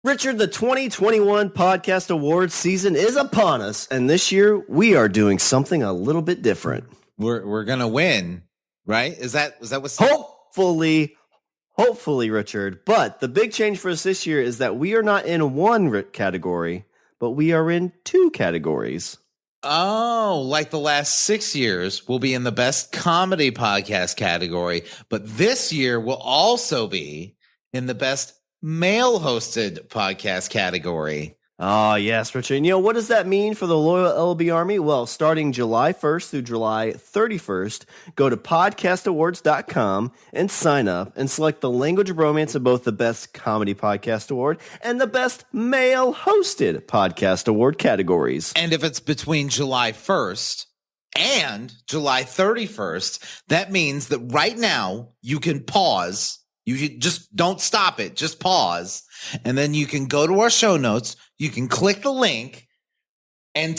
Richard, the 2021 Podcast Awards season is upon us, and this year we are doing something a little bit different. We're gonna win, right? Is that what's hopefully, Richard? But the big change for us this year is that we are not in one category, but we are in two categories. Oh, like the last 6 years, we'll be in the best comedy podcast category, but this year will also be in the best male-hosted podcast category. Oh, yes, Richard. And what does that mean for the loyal LB Army? Well, starting July 1st through July 31st, go to podcastawards.com and sign up and select the language of Bromance of both the Best Comedy Podcast Award and the Best Male-Hosted Podcast Award categories. And if it's between July 1st and July 31st, that means that right now you can pause. You just don't stop it. Just pause. And then you can go to our show notes. You can click the link and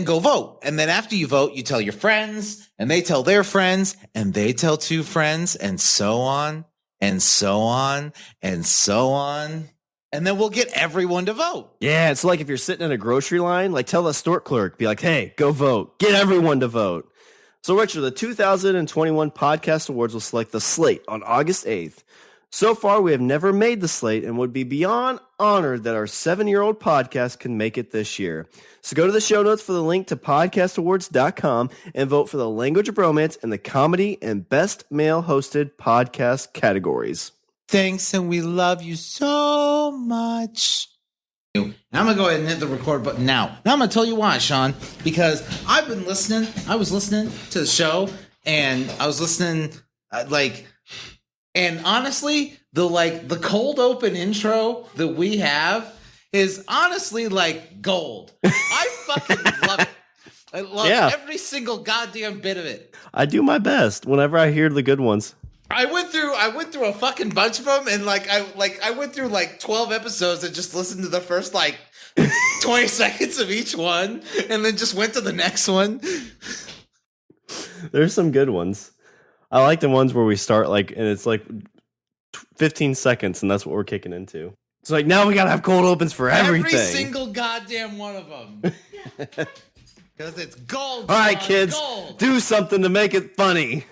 go vote. And then after you vote, you tell your friends and they tell their friends and they tell two friends and so on and so on and so on. And then we'll get everyone to vote. Yeah. It's like if you're sitting in a grocery line, like tell the store clerk, be like, hey, go vote. Get everyone to vote. So, Richard, the 2021 Podcast Awards will select the slate on August 8th. So far, we have never made the slate and would be beyond honored that our 7-year-old podcast can make it this year. So go to the show notes for the link to podcastawards.com and vote for the Language of Bromance and the Comedy and Best Male Hosted Podcast categories. Thanks, and we love you so much. Now I'm going to go ahead and hit the record button now. Now I'm going to tell you why, Shawn, because I was listening to the show, and I was listening, and honestly, the cold open intro that we have is honestly like gold. I fucking love it. I love every single goddamn bit of it. I do my best whenever I hear the good ones. I went through a fucking bunch of them, and I went through 12 episodes and just listened to the first 20 seconds of each one, and then just went to the next one. There's some good ones. I like the ones where we start and it's 15 seconds, and that's what we're kicking into. It's now we gotta have cold opens for everything. Every single goddamn one of them. Because it's gold. All right, kids, gold. Do something to make it funny.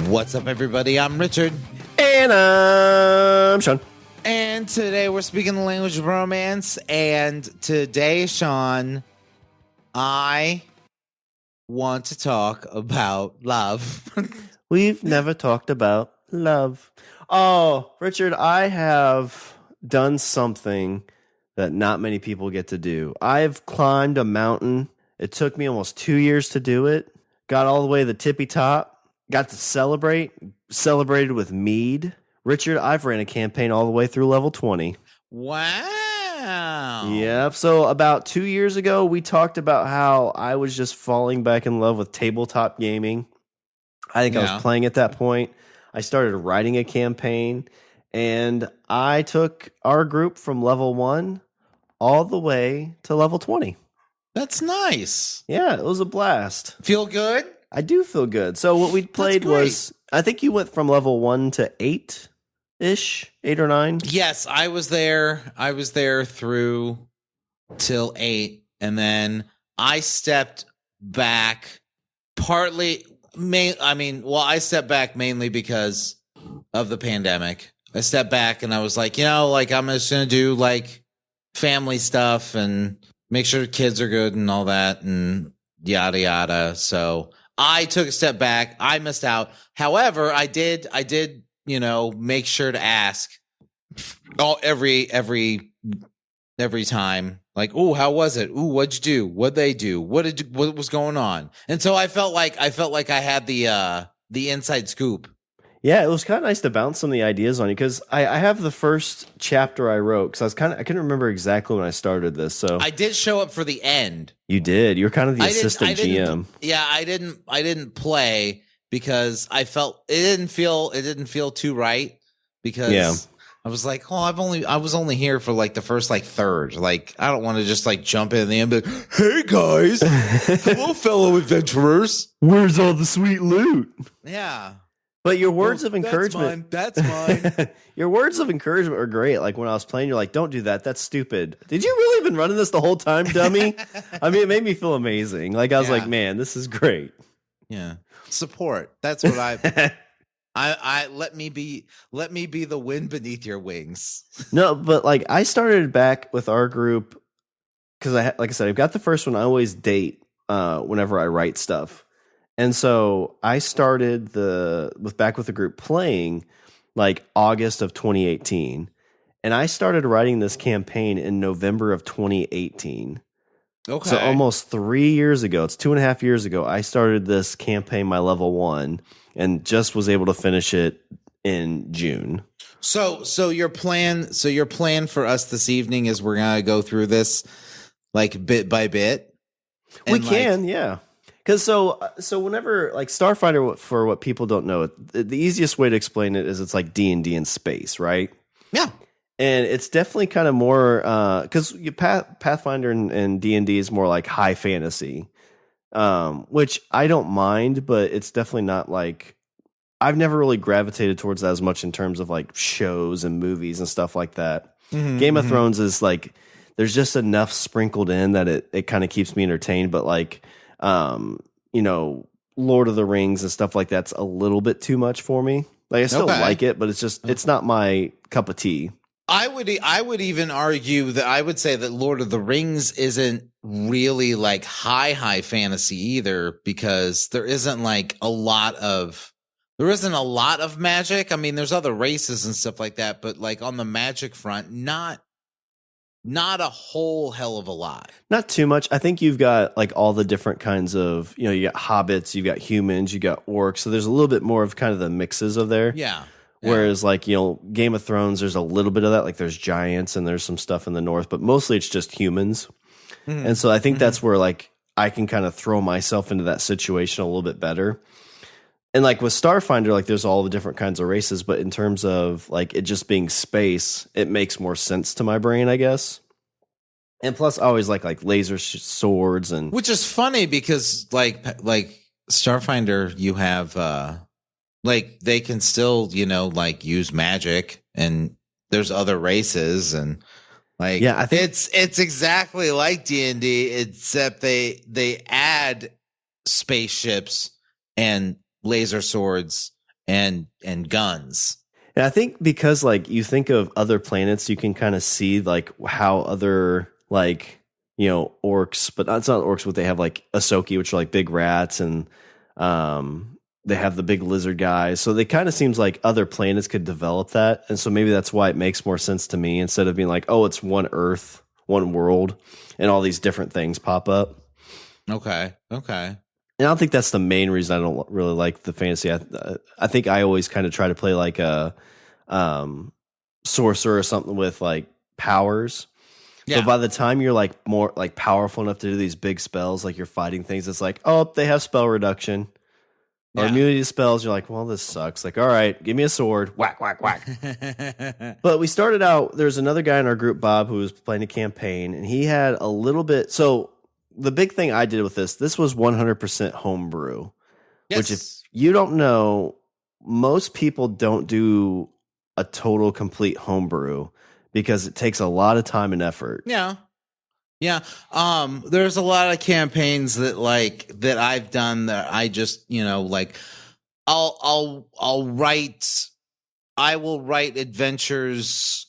What's up, everybody? I'm Richard. And I'm Shawn. And today we're speaking the language of romance. And today, Shawn, I want to talk about love. We've never talked about love. Oh, Richard, I have done something that not many people get to do. I've climbed a mountain. It took me almost 2 years to do it. Got all the way to the tippy top. Got to celebrated with mead. Richard, I've ran a campaign all the way through level 20. Wow. Yep. So about 2 years ago, we talked about how I was just falling back in love with tabletop gaming. I think I was playing at that point. I started writing a campaign, and I took our group from level 1 all the way to level 20. That's nice. Yeah, it was a blast. Feel good? I do feel good. So what we played was, I think you went from level 1 to 8-ish, 8 or 9. Yes, I was there through till 8, and then I stepped back I stepped back mainly because of the pandemic. I stepped back and I was I'm just going to do family stuff and make sure the kids are good and all that and yada yada. So I took a step back. I missed out. However, I did, make sure to ask every time, oh, how was it? Ooh, what'd you do? What'd they do? What was going on? And so I felt like I had the inside scoop. Yeah, it was kind of nice to bounce some of the ideas on you because I have the first chapter I wrote because I couldn't remember exactly when I started this. So I did show up for the end. You did. You were kind of the assistant GM. Yeah, I didn't play because I felt it didn't feel too right because I was like, oh, I was only here for like the first like third. Like, I don't want to just like jump in the end and be like, hey guys, hello fellow adventurers. Where's all the sweet loot? Yeah. But your words of encouragement. That's mine. Your words of encouragement are great. Like when I was playing, you're like, don't do that. That's stupid. Did you really been running this the whole time, dummy? I mean, it made me feel amazing. Like I was like, man, this is great. Yeah. Support. That's what I let me be the wind beneath your wings. No, but like I started back with our group because like I said, I've got the first one. I always date whenever I write stuff. And so I started back with the group playing like August of 2018. And I started writing this campaign in November of 2018. Okay. So almost 3 years ago, it's 2.5 years ago, I started this campaign, my level 1, and just was able to finish it in June. So your plan for us this evening is we're gonna go through this like bit by bit. We can, yeah. Because so whenever like Starfinder, for what people don't know, the easiest way to explain it is it's like D&D in space, right? Yeah. And it's definitely kind of more because Pathfinder and D&D is more like high fantasy, which I don't mind, but it's definitely not like I've never really gravitated towards that as much in terms of like shows and movies and stuff like that. Mm-hmm, Game of Thrones is like there's just enough sprinkled in that it kind of keeps me entertained, but like Lord of the Rings and stuff like that's a little bit too much for me. Like I still like it, but it's not my cup of tea. I would even argue that I would say that Lord of the Rings isn't really like high fantasy either, because there isn't a lot of magic. I mean, there's other races and stuff like that, but like on the magic front, not a whole hell of a lot. Not too much. I think you've got like all the different kinds of, you got hobbits, you've got humans, you got orcs. So there's a little bit more of kind of the mixes of there. Yeah. Whereas like, Game of Thrones, there's a little bit of that. Like there's giants and there's some stuff in the north, but mostly it's just humans. Mm-hmm. And so I think that's where like I can kind of throw myself into that situation a little bit better. And like with Starfinder, like there's all the different kinds of races, but in terms of like it just being space, it makes more sense to my brain, I guess. And plus, I always like laser swords, and which is funny because like Starfinder, you have they can still use magic, and there's other races, and like I think it's exactly like D&D, except they add spaceships and laser swords and guns. And I think because like you think of other planets, you can kind of see like how other orcs, but it's not orcs, but they have like Ahsoki, which are like big rats, and they have the big lizard guys. So it kind of seems like other planets could develop that. And so maybe that's why it makes more sense to me instead of being like, oh, it's one Earth, one world, and all these different things pop up. Okay. And I don't think that's the main reason I don't really like the fantasy. I think I always kind of try to play like a sorcerer or something with like powers. Yeah. But by the time you're like more like powerful enough to do these big spells, like you're fighting things, it's like, oh, they have spell reduction or immunity to spells. You're like, well, this sucks. Like, all right, give me a sword. Whack, whack, whack. But we started out, there's another guy in our group, Bob, who was playing a campaign, and he had a little bit. So the big thing I did with this was 100% homebrew, which if you don't know, most people don't do a total complete homebrew because it takes a lot of time and effort. Yeah. There's a lot of campaigns that I've done that I just, I will write adventures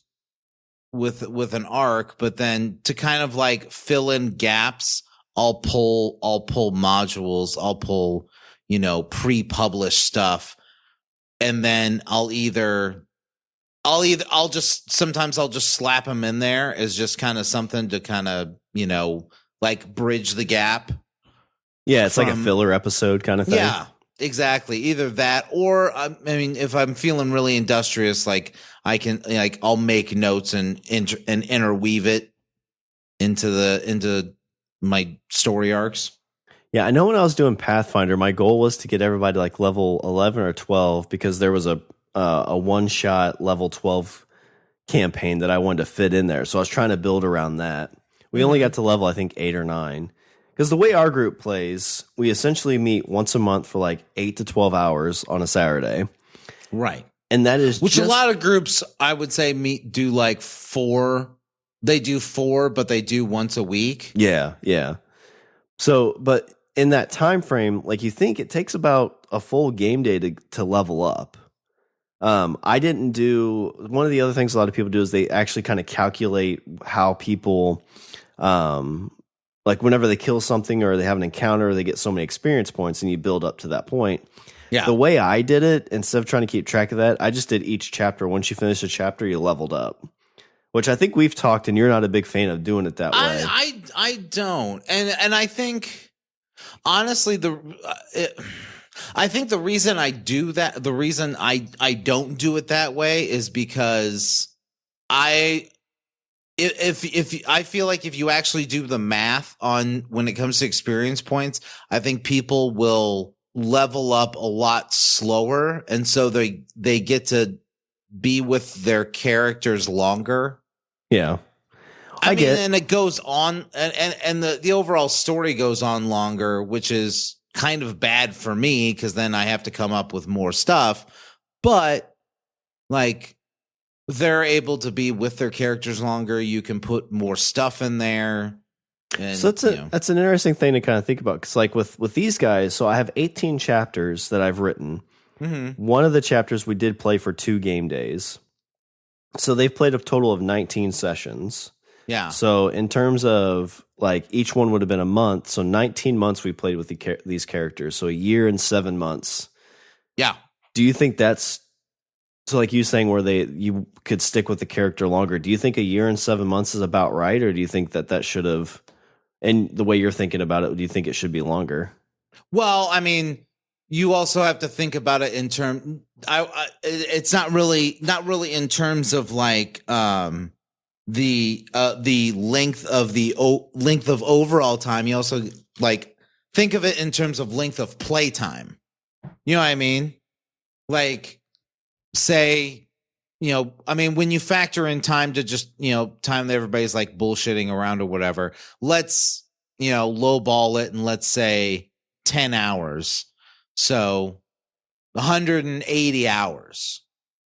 with an arc, but then to kind of like fill in gaps, I'll pull modules, I'll pull, pre-published stuff. And then I'll just slap them in there as just kind of something to kind of, bridge the gap. Yeah. It's like a filler episode kind of thing. Yeah, exactly. Either that, or if I'm feeling really industrious, like I can, I'll make notes and interweave it into my story arcs. Yeah, I know when I was doing Pathfinder, my goal was to get everybody to like level 11 or 12 because there was a one-shot level 12 campaign that I wanted to fit in there. So I was trying to build around that. We only got to level, I think, 8 or 9. Because the way our group plays, we essentially meet once a month for like 8 to 12 hours on a Saturday. Right. And that is which a lot of groups, I would say, do like 4. They do 4, but they do once a week. Yeah, yeah. So, but in that time frame, like you think it takes about a full game day to level up. I didn't do one of the other things a lot of people do is they actually kind of calculate how people, like whenever they kill something or they have an encounter, they get so many experience points, and you build up to that point. Yeah. The way I did it, instead of trying to keep track of that, I just did each chapter. Once you finish a chapter, you leveled up, which I think we've talked, and you're not a big fan of doing it that way. I don't, and I think honestly I think the reason I do that, the reason I don't do it that way is because if I feel like if you actually do the math on when it comes to experience points, I think people will level up a lot slower, and so they get to be with their characters longer. Yeah. I mean, and it goes on, and the overall story goes on longer, which is kind of bad for me because then I have to come up with more stuff. But like, they're able to be with their characters longer. You can put more stuff in there. And, so that's an interesting thing to kind of think about. Because like with these guys, so I have 18 chapters that I've written. Mm-hmm. One of the chapters we did play for 2 game days. So they've played a total of 19 sessions. Yeah. So in terms of like each one would have been a month. So 19 months we played with these characters. So a year and 7 months. Yeah. Do you think that's so like you saying where you could stick with the character longer? Do you think a year and 7 months is about right? Or do you think that should have, and the way you're thinking about it, do you think it should be longer? Well, I mean, you also have to think about it in terms. It's not really in terms of like the length of overall time. You also like think of it in terms of length of play time. You know what I mean? Like, say, I mean, when you factor in time to just, time that everybody's like bullshitting around or whatever, let's, lowball it and let's say 10 hours. So 180 hours.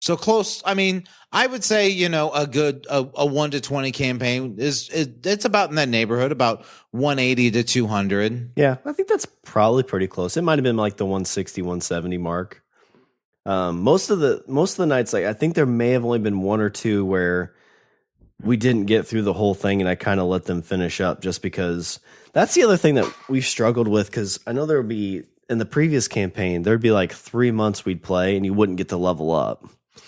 So close. I mean, I would say, a good, a 1 to 20 campaign it's about in that neighborhood, about 180 to 200. Yeah. I think that's probably pretty close. It might've been like the 160, 170 mark. Most of the nights, like I think there may have only been 1 or 2 where we didn't get through the whole thing, and I kind of let them finish up just because that's the other thing that we've struggled with. Because I know there would be in the previous campaign, there'd be like 3 months we'd play, and you wouldn't get to level up.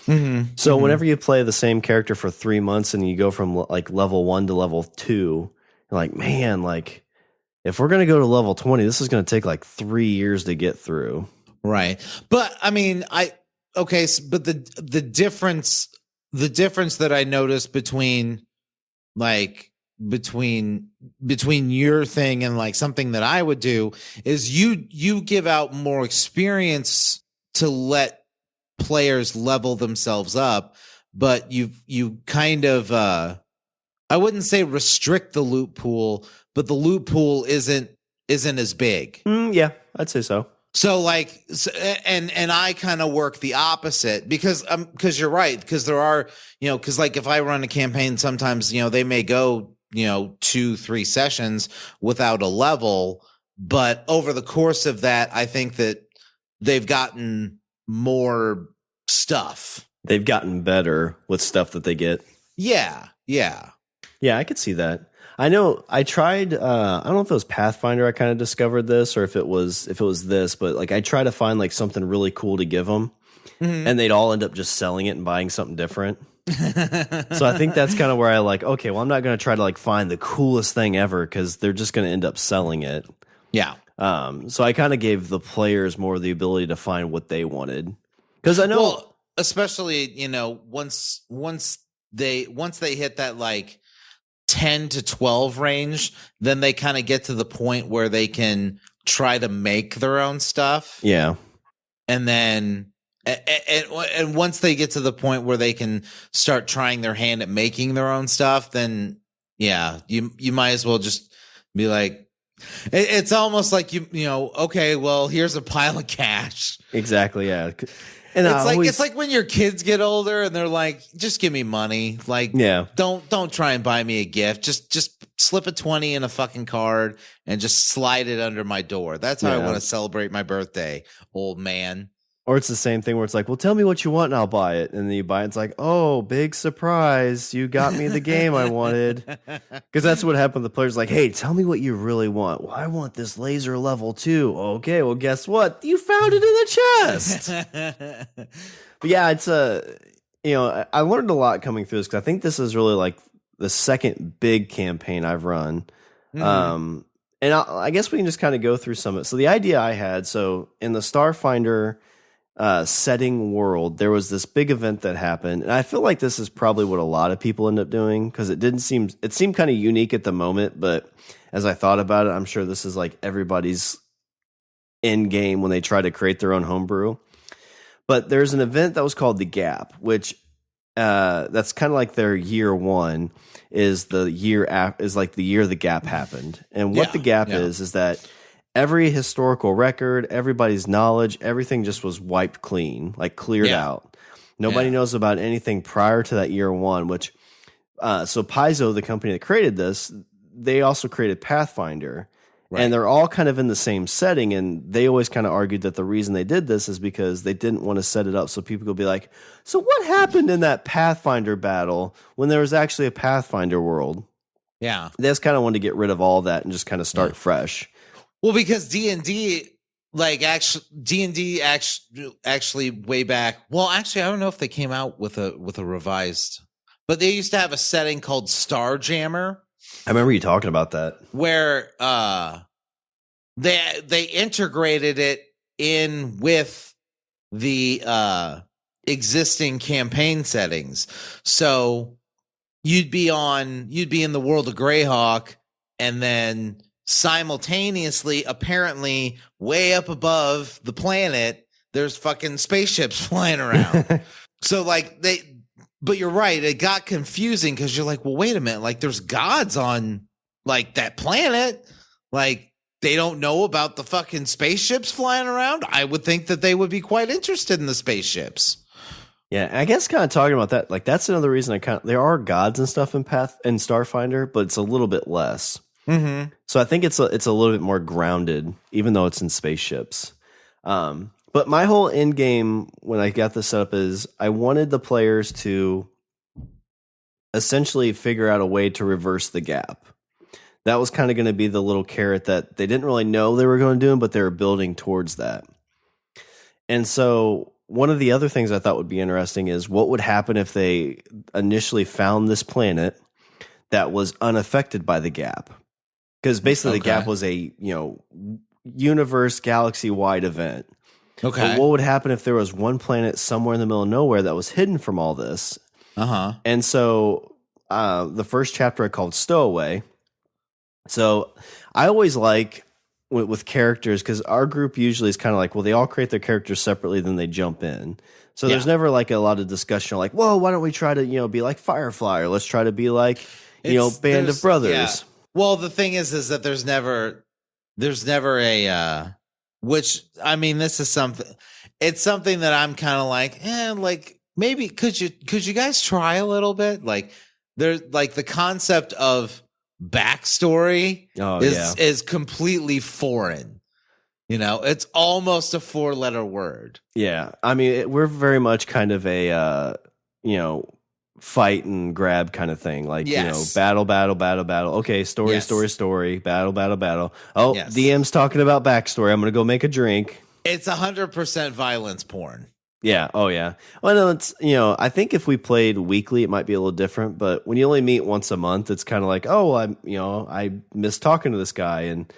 Mm-hmm. So whenever you play the same character for 3 months, and you go from like level 1 to level 2, you're like, man, like if we're gonna go to level 20, this is gonna take like 3 years to get through. Right. But I mean, but the difference that I noticed between your thing and like something that I would do is you give out more experience to let players level themselves up, but you kind of I wouldn't say restrict the loot pool, but the loot pool isn't as big. Yeah, I'd say so. So like, and I kind of work the opposite because you're right. Because there are, because like if I run a campaign, sometimes, they may go, 2-3 sessions without a level, but over the course of that, I think that they've gotten more stuff. They've gotten better with stuff that they get. Yeah. Yeah. Yeah. I could see that. I know I tried, I don't know if it was Pathfinder. I kind of discovered this or if it was this, but like I try to find like something really cool to give them and they'd all end up just selling it and buying something different. So I think that's kind of where I like, okay, well, I'm not going to try to like find the coolest thing ever because they're just going to end up selling it. Yeah. So I kind of gave the players more the ability to find what they wanted because I know, well, especially, once they hit that like 10 to 12 range, then they kind of get to the point where they can try to make their own stuff. Yeah. And then And once they get to the point where they can start trying their hand at making their own stuff, then yeah, you might as well just be like, it's almost like you know, okay, well, here's a pile of cash. Exactly, yeah. And it's like when your kids get older and they're like, just give me money. Like, yeah, don't try and buy me a gift. Just slip a 20 in a fucking card and just slide it under my door. That's how I want to celebrate my birthday, old man. Or it's the same thing where it's like, well, tell me what you want and I'll buy it. And then you buy it. It's like, oh, big surprise. You got me the game I wanted. Because that's what happened. The player's like, hey, tell me what you really want. Well, I want this laser level 2. Okay, well, guess what? You found it in the chest. But yeah, it's I learned a lot coming through this because I think this is really like the second big campaign I've run. Mm-hmm. And I guess we can just kind of go through some of it. So the idea I had, so in the Starfinder setting world, there was this big event that happened, and I feel like this is probably what a lot of people end up doing because it seemed kind of unique at the moment, but as I thought about it, I'm sure this is like everybody's end game when they try to create their own homebrew. But there's an event that was called the Gap, which that's kind of like their year one is the year the Gap happened, and what the Gap is that every historical record, everybody's knowledge, everything just was wiped clean, like cleared out. Nobody knows about anything prior to that year one, which, so Paizo, the company that created this, they also created Pathfinder. Right. And they're all kind of in the same setting. And they always kind of argued that the reason they did this is because they didn't want to set it up so people could be like, so what happened in that Pathfinder battle when there was actually a Pathfinder world? Yeah. They just kind of wanted to get rid of all that and just kind of start fresh. Well, because D&D, actually way back. Well, actually, I don't know if they came out with a revised, but they used to have a setting called Starjammer. I remember you talking about that, where they integrated it in with the existing campaign settings. So you'd be in the world of Greyhawk, and then simultaneously, apparently, way up above the planet, there's fucking spaceships flying around. So but you're right, it got confusing because you're like, well, wait a minute, like there's gods on like that planet, like they don't know about the fucking spaceships flying around. I would think that they would be quite interested in the spaceships. Yeah, I guess kind of talking about that, like that's another reason there are gods and stuff in Starfinder, but it's a little bit less. Mm-hmm. So I think it's a little bit more grounded, even though it's in spaceships. But my whole end game when I got this set up is I wanted the players to essentially figure out a way to reverse the gap. That was kind of going to be the little carrot that they didn't really know they were going to do, but they were building towards that. And so one of the other things I thought would be interesting is what would happen if they initially found this planet that was unaffected by the gap. Because basically the gap was a, universe galaxy-wide event. Okay. But what would happen if there was one planet somewhere in the middle of nowhere that was hidden from all this? Uh-huh. And so the first chapter I called Stowaway. So I always like with characters, because our group usually is kind of like, well, they all create their characters separately, then they jump in. So there's never like a lot of discussion like, whoa, why don't we try to, be like Firefly, or let's try to be like, Band of Brothers. Yeah. Well, the thing is that there's never a, which, I mean, this is something, it's something that I'm kind of like, maybe could you guys try a little bit? Like there's like the concept of backstory is completely foreign. It's almost a 4-letter word. Yeah. I mean, we're very much kind of a, fight and grab kind of thing. Like, battle. Okay, story, battle. Oh, yes. DM's talking about backstory. I'm going to go make a drink. It's 100% violence porn. Yeah. Oh, yeah. Well, no, it's, I think if we played weekly, it might be a little different. But when you only meet once a month, it's kind of like, oh, I miss talking to this guy. And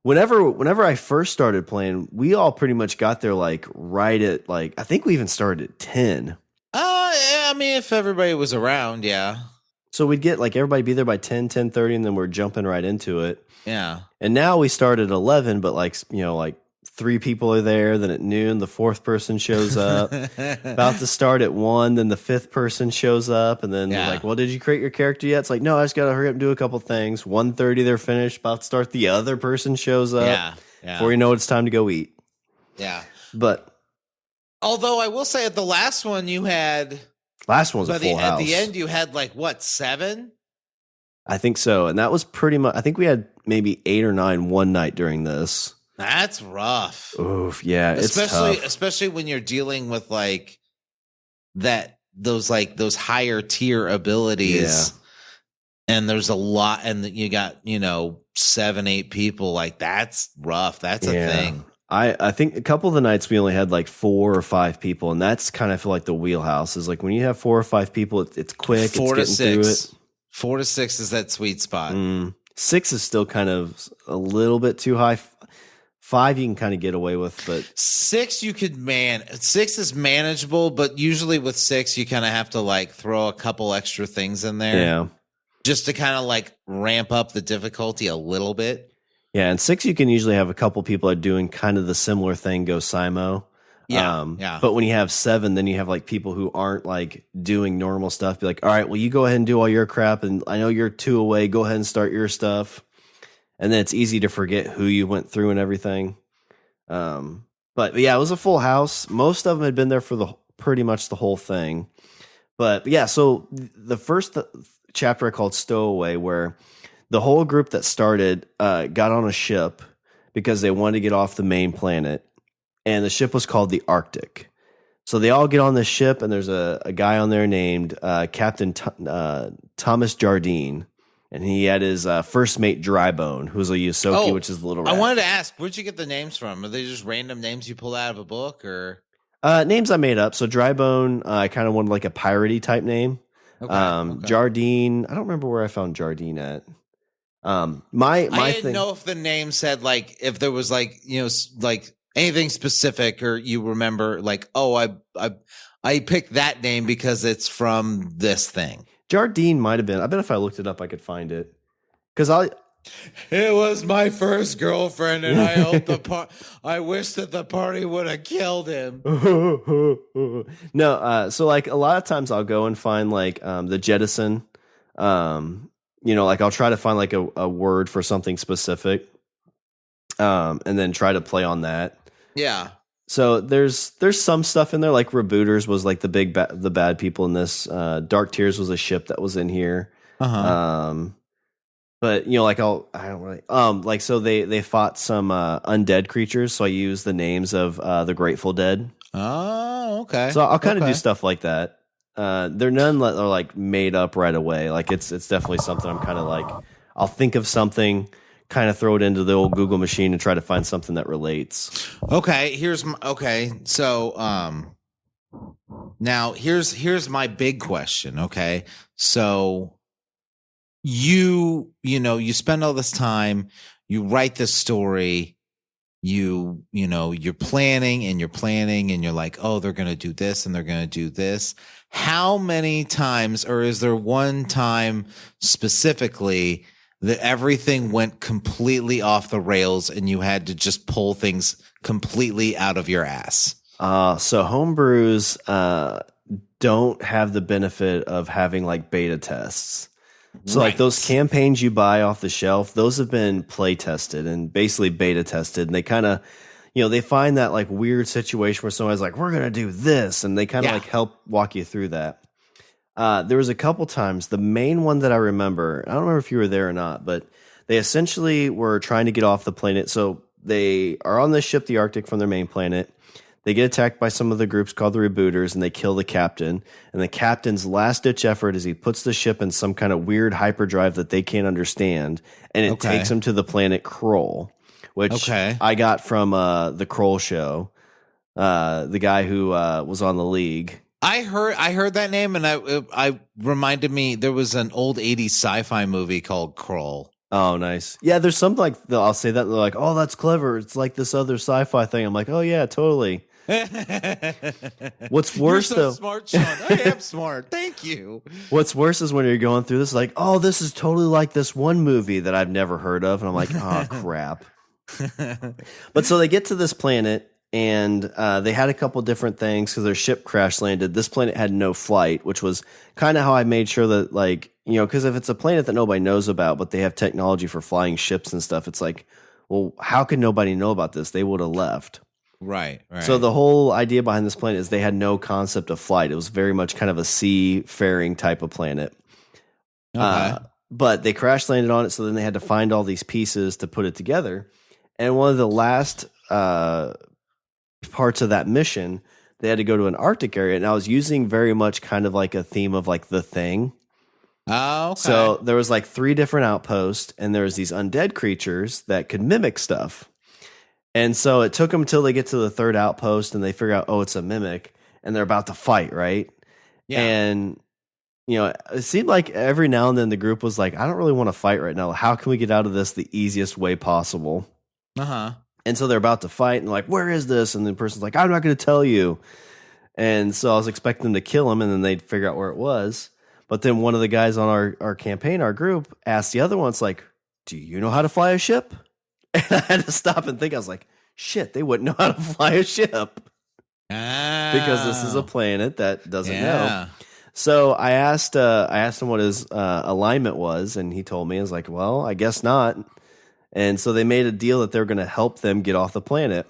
whenever I first started playing, we all pretty much got there like right at I think we even started at 10. Yeah, I mean, if everybody was around, yeah. So we'd get like everybody be there by 10:30, and then we're jumping right into it. Yeah. And now we start at 11, but like 3 people are there. Then at noon, the 4th person shows up. About to start at 1, then the 5th person shows up. And then they're like, well, did you create your character yet? It's like, no, I just got to hurry up and do a couple things. 1:30, they're finished. About to start, the other person shows up. Yeah. Before you know it, it's time to go eat. Yeah. But although I will say at the last one you had... Last one was a full house. At the end you had like, what, 7? I think so. And that was pretty much... I think we had maybe 8 or 9 one night during this. That's rough. Oof, yeah, especially when you're dealing with like those higher tier abilities. Yeah. And there's a lot, and you got 7, 8 people. Like that's rough. That's a thing. I think a couple of the nights we only had like 4 or 5 people, and that's kind of feel like the wheelhouse is like when you have 4 or 5 people, it's quick. 4 to 6. 4 to 6 is that sweet spot. 6 is still kind of a little bit too high. 5 you can kind of get away with, but 6 you could 6 is manageable, but usually with 6 you kind of have to like throw a couple extra things in there. Yeah. Just to kind of like ramp up the difficulty a little bit. Yeah, and 6 you can usually have a couple people are doing kind of the similar thing, go Simo. Yeah. But when you have 7, then you have like people who aren't like doing normal stuff. Be like, all right, well, you go ahead and do all your crap, and I know you're 2 away. Go ahead and start your stuff. And then it's easy to forget who you went through and everything. But yeah, it was a full house. Most of them had been there for pretty much the whole thing. But yeah, so the first chapter I called Stowaway, where the whole group that started got on a ship because they wanted to get off the main planet. And the ship was called the Arctic. So they all get on this ship, and there's a guy on there named Captain Thomas Jardine. And he had his first mate, Drybone, who's a Yosoki, which is the little rat. I wanted to ask, where'd you get the names from? Are they just random names you pulled out of a book, or names I made up? So Drybone, I kind of wanted like a piratey type name. Okay. Jardine, I don't remember where I found Jardine at. I didn't know if the name said like if there was like like anything specific, or you remember like, oh, I picked that name because it's from this thing. Jardine might have been. I bet if I looked it up, I could find it. Because it was my first girlfriend, and I hope I wish that the party would have killed him. No, so like a lot of times I'll go and find like the jettison. Like I'll try to find like a word for something specific, and then try to play on that. Yeah. So there's some stuff in there, like Rebooters was like the bad people in this. Dark Tears was a ship that was in here. But like I don't really so they fought some undead creatures, so I used the names of the Grateful Dead. Oh, okay. So I'll kind of do stuff like that. They're none that are like made up right away. Like it's definitely something I'm kind of like I'll think of something, kind of throw it into the old Google machine and try to find something that relates. Okay, so now here's my big question, okay? So you spend all this time, you write this story, you're planning and you're like, oh, they're going to do this and they're going to do this. How many times, or is there one time specifically that everything went completely off the rails and you had to just pull things completely out of your ass? So homebrews don't have the benefit of having like beta tests. So like those campaigns you buy off the shelf, those have been play tested and basically beta tested. And they kind of, they find that like weird situation where someone's like, we're going to do this. And they kind of like help walk you through that. There was a couple times. The main one that I remember, I don't remember if you were there or not, but they essentially were trying to get off the planet. So they are on this ship, the Arctic, from their main planet. They get attacked by some of the groups called the Rebooters, and they kill the captain. And the captain's last-ditch effort is he puts the ship in some kind of weird hyperdrive that they can't understand, and it takes them to the planet Kroll, which I got from the Kroll show, the guy who was on the League. I heard that name, and I reminded me there was an old 80s sci-fi movie called Kroll. Oh, nice. Yeah, there's something like I'll say that, and they're like, oh, that's clever. It's like this other sci-fi thing. I'm like, oh, yeah, totally. What's worse, you're so smart, Shawn. I am smart. Thank you. What's worse is when you're going through this, like, oh, this is totally like this one movie that I've never heard of. And I'm like, oh, crap. But so they get to this planet, and they had a couple different things because their ship crash landed. This planet had no flight, which was kind of how I made sure that, like, because if it's a planet that nobody knows about, but they have technology for flying ships and stuff, it's like, well, how could nobody know about this? They would have left. Right. So the whole idea behind this planet is they had no concept of flight. It was very much kind of a seafaring type of planet. Okay. But they crash landed on it, so then they had to find all these pieces to put it together. And one of the last parts of that mission, they had to go to an Arctic area, and I was using very much kind of like a theme of like The Thing. Oh, okay. So there was like 3 different outposts, and there was these undead creatures that could mimic stuff. And so it took them until they get to the 3rd outpost, and they figure out, oh, it's a mimic, and they're about to fight, right? Yeah. And it seemed like every now and then the group was like, I don't really want to fight right now. How can we get out of this the easiest way possible? And so they're about to fight, and like, where is this? And the person's like, I'm not going to tell you. And so I was expecting them to kill him, and then they'd figure out where it was. But then one of the guys on our campaign, our group, asked the other one, it's like, do you know how to fly a ship? And I had to stop and think. I was like, shit, they wouldn't know how to fly a ship. Because this is a planet that doesn't know. So I asked him what his alignment was, and he told me. I was like, well, I guess not. And so they made a deal that they were going to help them get off the planet.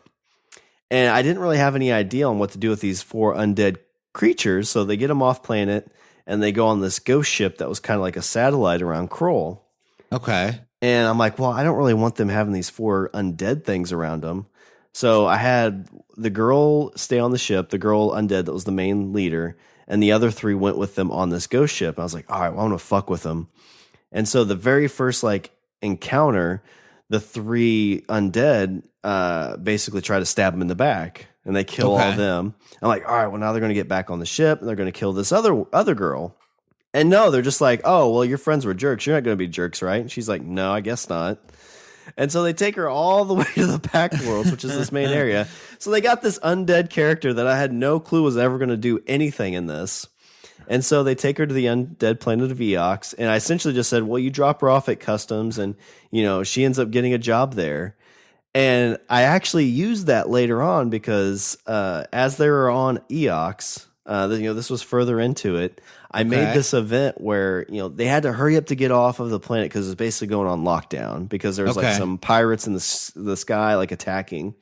And I didn't really have any idea on what to do with these 4 undead creatures. So they get them off planet, and they go on this ghost ship that was kind of like a satellite around Kroll. Okay. And I'm like, well, I don't really want them having these 4 undead things around them. So I had the girl stay on the ship, the girl undead that was the main leader, and the other 3 went with them on this ghost ship. I was like, all right, well, I'm going to fuck with them. And so the very first like encounter, the 3 undead basically try to stab him in the back, and they kill all of them. I'm like, all right, well, now they're going to get back on the ship, and they're going to kill this other girl. And no, they're just like, oh, well, your friends were jerks. You're not going to be jerks, right? And she's like, no, I guess not. And so they take her all the way to the Pact Worlds, which is this main area. So they got this undead character that I had no clue was ever going to do anything in this. And so they take her to the undead planet of Eox. And I essentially just said, well, you drop her off at customs, and, she ends up getting a job there. And I actually used that later on because as they were on Eox, this was further into it. I made this event where, they had to hurry up to get off of the planet because it's basically going on lockdown because there was like some pirates in the sky like attacking.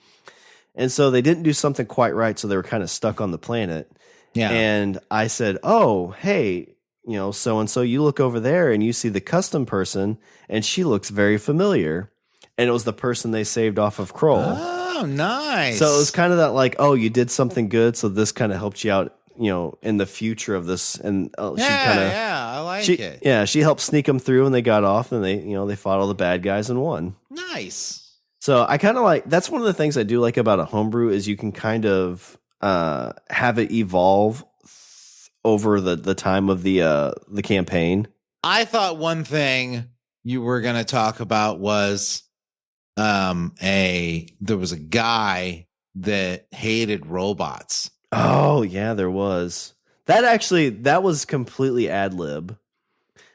And so they didn't do something quite right. So they were kind of stuck on the planet. Yeah. And I said, oh, hey, so-and-so, you look over there and you see the custom person, and she looks very familiar. And it was the person they saved off of Kroll. Oh, nice. So it was kind of that like, oh, you did something good, so this kind of helped you out, in the future of this. And she kind of, I like it. Yeah, she helped sneak them through, and they got off, and they fought all the bad guys and won. Nice. So I kind of like, that's one of the things I do like about a homebrew is you can kind of have it evolve over the time of the campaign. I thought one thing you were going to talk about was there was a guy that hated robots. Oh yeah, there was. That was completely ad lib.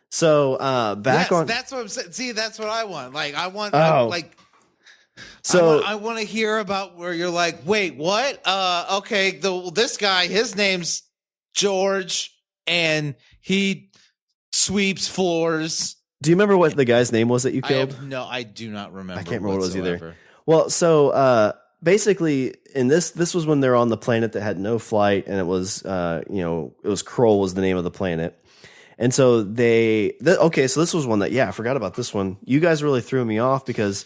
So that's what I'm saying. See, that's what I want. Like I want I want to hear about where you're like, wait, what? Okay, this guy, his name's George, and he sweeps floors. Do you remember what the guy's name was that you killed? I do not remember. I can't remember what it was either. Well, so basically, in this was when they're on the planet that had no flight, and it was it was Kroll was the name of the planet. And so so this was one that, I forgot about this one. You guys really threw me off because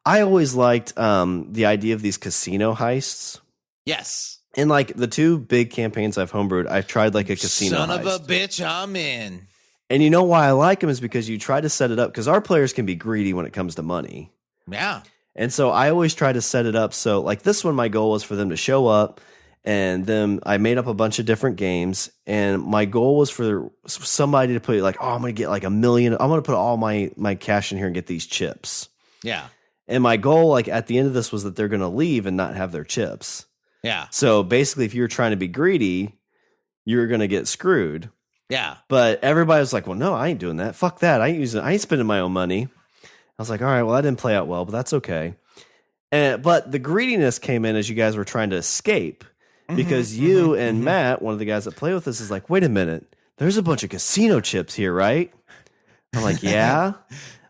I always liked the idea of these casino heists. Yes. And like the 2 big campaigns I've homebrewed, I've tried like a casino Son heist. of a bitch, I'm in. And you know why I like them is because you try to set it up, because our players can be greedy when it comes to money. Yeah. And so I always try to set it up. So like this one, my goal was for them to show up, and then I made up a bunch of different games. And my goal was for somebody to put like, oh, I'm going to get like $1 million. I'm going to put all my cash in here and get these chips. Yeah. And my goal, like at the end of this, was that they're going to leave and not have their chips. Yeah. So basically, if you're trying to be greedy, you're going to get screwed. Yeah. But everybody was like, well, no, I ain't doing that. Fuck that. I ain't spending my own money. I was like, all right, well, that didn't play out well, but that's okay. But the greediness came in as you guys were trying to escape because you and Matt, one of the guys that play with us, is like, wait a minute, there's a bunch of casino chips here, right? I'm like, yeah.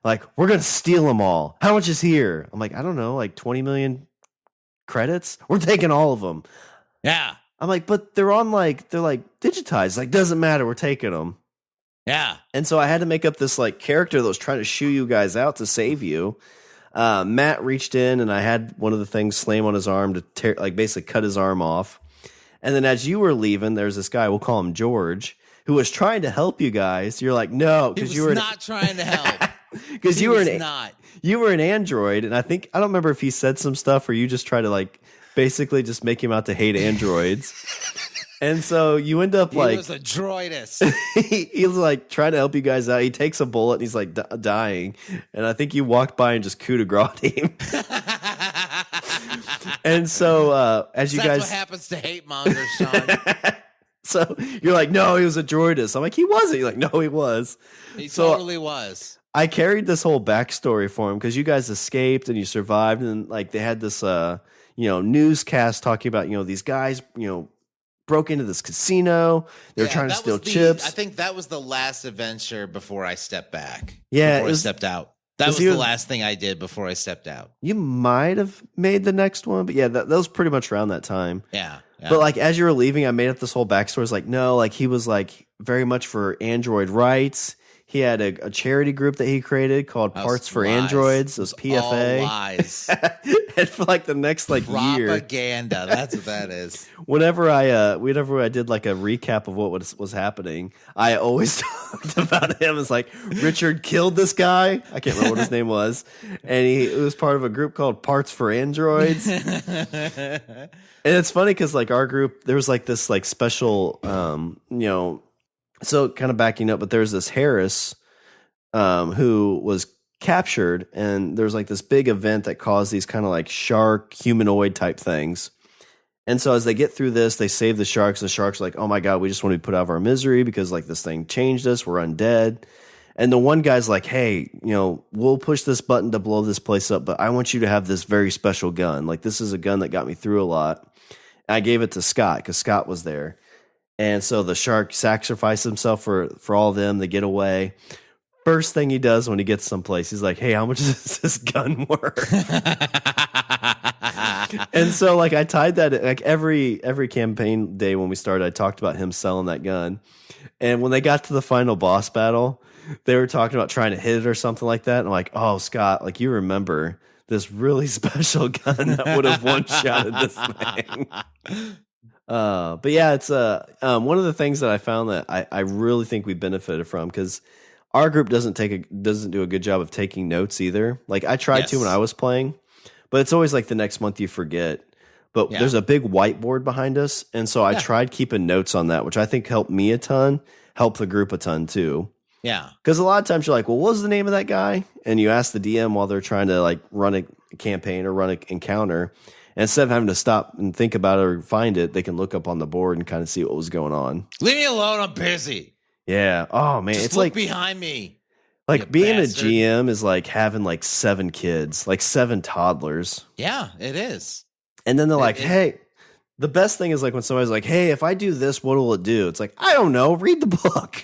Like, we're going to steal them all. How much is here? I'm like, I don't know, like 20 million credits? We're taking all of them. Yeah. I'm like, but they're digitized. Like, doesn't matter. We're taking them. Yeah. And so I had to make up this like character that was trying to shoo you guys out to save you. Matt reached in and I had one of the things slam on his arm to basically cut his arm off. And then as you were leaving, there's this guy, we'll call him George, who was trying to help you guys. You're like, no, because you were not trying to help. Because you were an android, and I don't remember if he said some stuff or you just try to like basically just make him out to hate androids. And so you end up like... He was a droidist. He's like trying to help you guys out. He takes a bullet and he's like dying. And I think you walked by and just coup de grace him. And so as you guys... That's what happens to hate mongers, Shawn. So you're like, no, he was a droidist. I'm like, he wasn't. You're like, no, he was. He totally was. I carried this whole backstory for him because you guys escaped and you survived. And like they had this, newscast talking about, these guys, broke into this casino. They were trying to steal chips. I think that was the last adventure before I stepped back. Yeah. Before I stepped out. That was the last thing I did before I stepped out. You might have made the next one, but yeah, that was pretty much around that time. Yeah. But like as you were leaving, I made up this whole backstory. It's like, no, like he was like very much for Android rights. He had a charity group that he created called Parts for Androids. It was PFA. All lies. And for like the next year. Propaganda. That's what that is. Whenever I did like a recap of what was happening, I always talked about him as like Richard killed this guy. I can't remember what his name was. And it was part of a group called Parts for Androids. And it's funny because like our group, there was like this like special, so kind of backing up, but there's this Harris who was captured, and there's like this big event that caused these kind of like shark humanoid type things. And so as they get through this, they save the sharks. The sharks are like, oh my God, we just want to be put out of our misery because like this thing changed us. We're undead. And the one guy's like, hey, we'll push this button to blow this place up, but I want you to have this very special gun. Like this is a gun that got me through a lot. And I gave it to Scott because Scott was there. And so the shark sacrificed himself for all of them. They get away. First thing he does when he gets someplace, he's like, hey, how much is this gun worth? And so like I tied that, like every campaign day when we started, I talked about him selling that gun. And when they got to the final boss battle, they were talking about trying to hit it or something like that. And I'm like, oh, Scott, like you remember this really special gun that would have one-shotted this thing. But yeah, it's one of the things that I found that I really think we benefited from because our group doesn't do a good job of taking notes either. Like I tried to when I was playing, but it's always like the next month you forget. But there's a big whiteboard behind us, and so I tried keeping notes on that, which I think helped me a ton, helped the group a ton too. Yeah, because a lot of times you're like, well, what was the name of that guy? And you ask the DM while they're trying to like run a campaign or run an encounter. And instead of having to stop and think about it or find it, they can look up on the board and kind of see what was going on. Leave me alone. I'm busy. Yeah. Oh, man. Just it's look like behind me. Like being bastard. A GM is like having like 7 kids, like 7 toddlers. Yeah, it is. And then they're like, hey, the best thing is like when somebody's like, hey, if I do this, what will it do? It's like, I don't know. Read the book.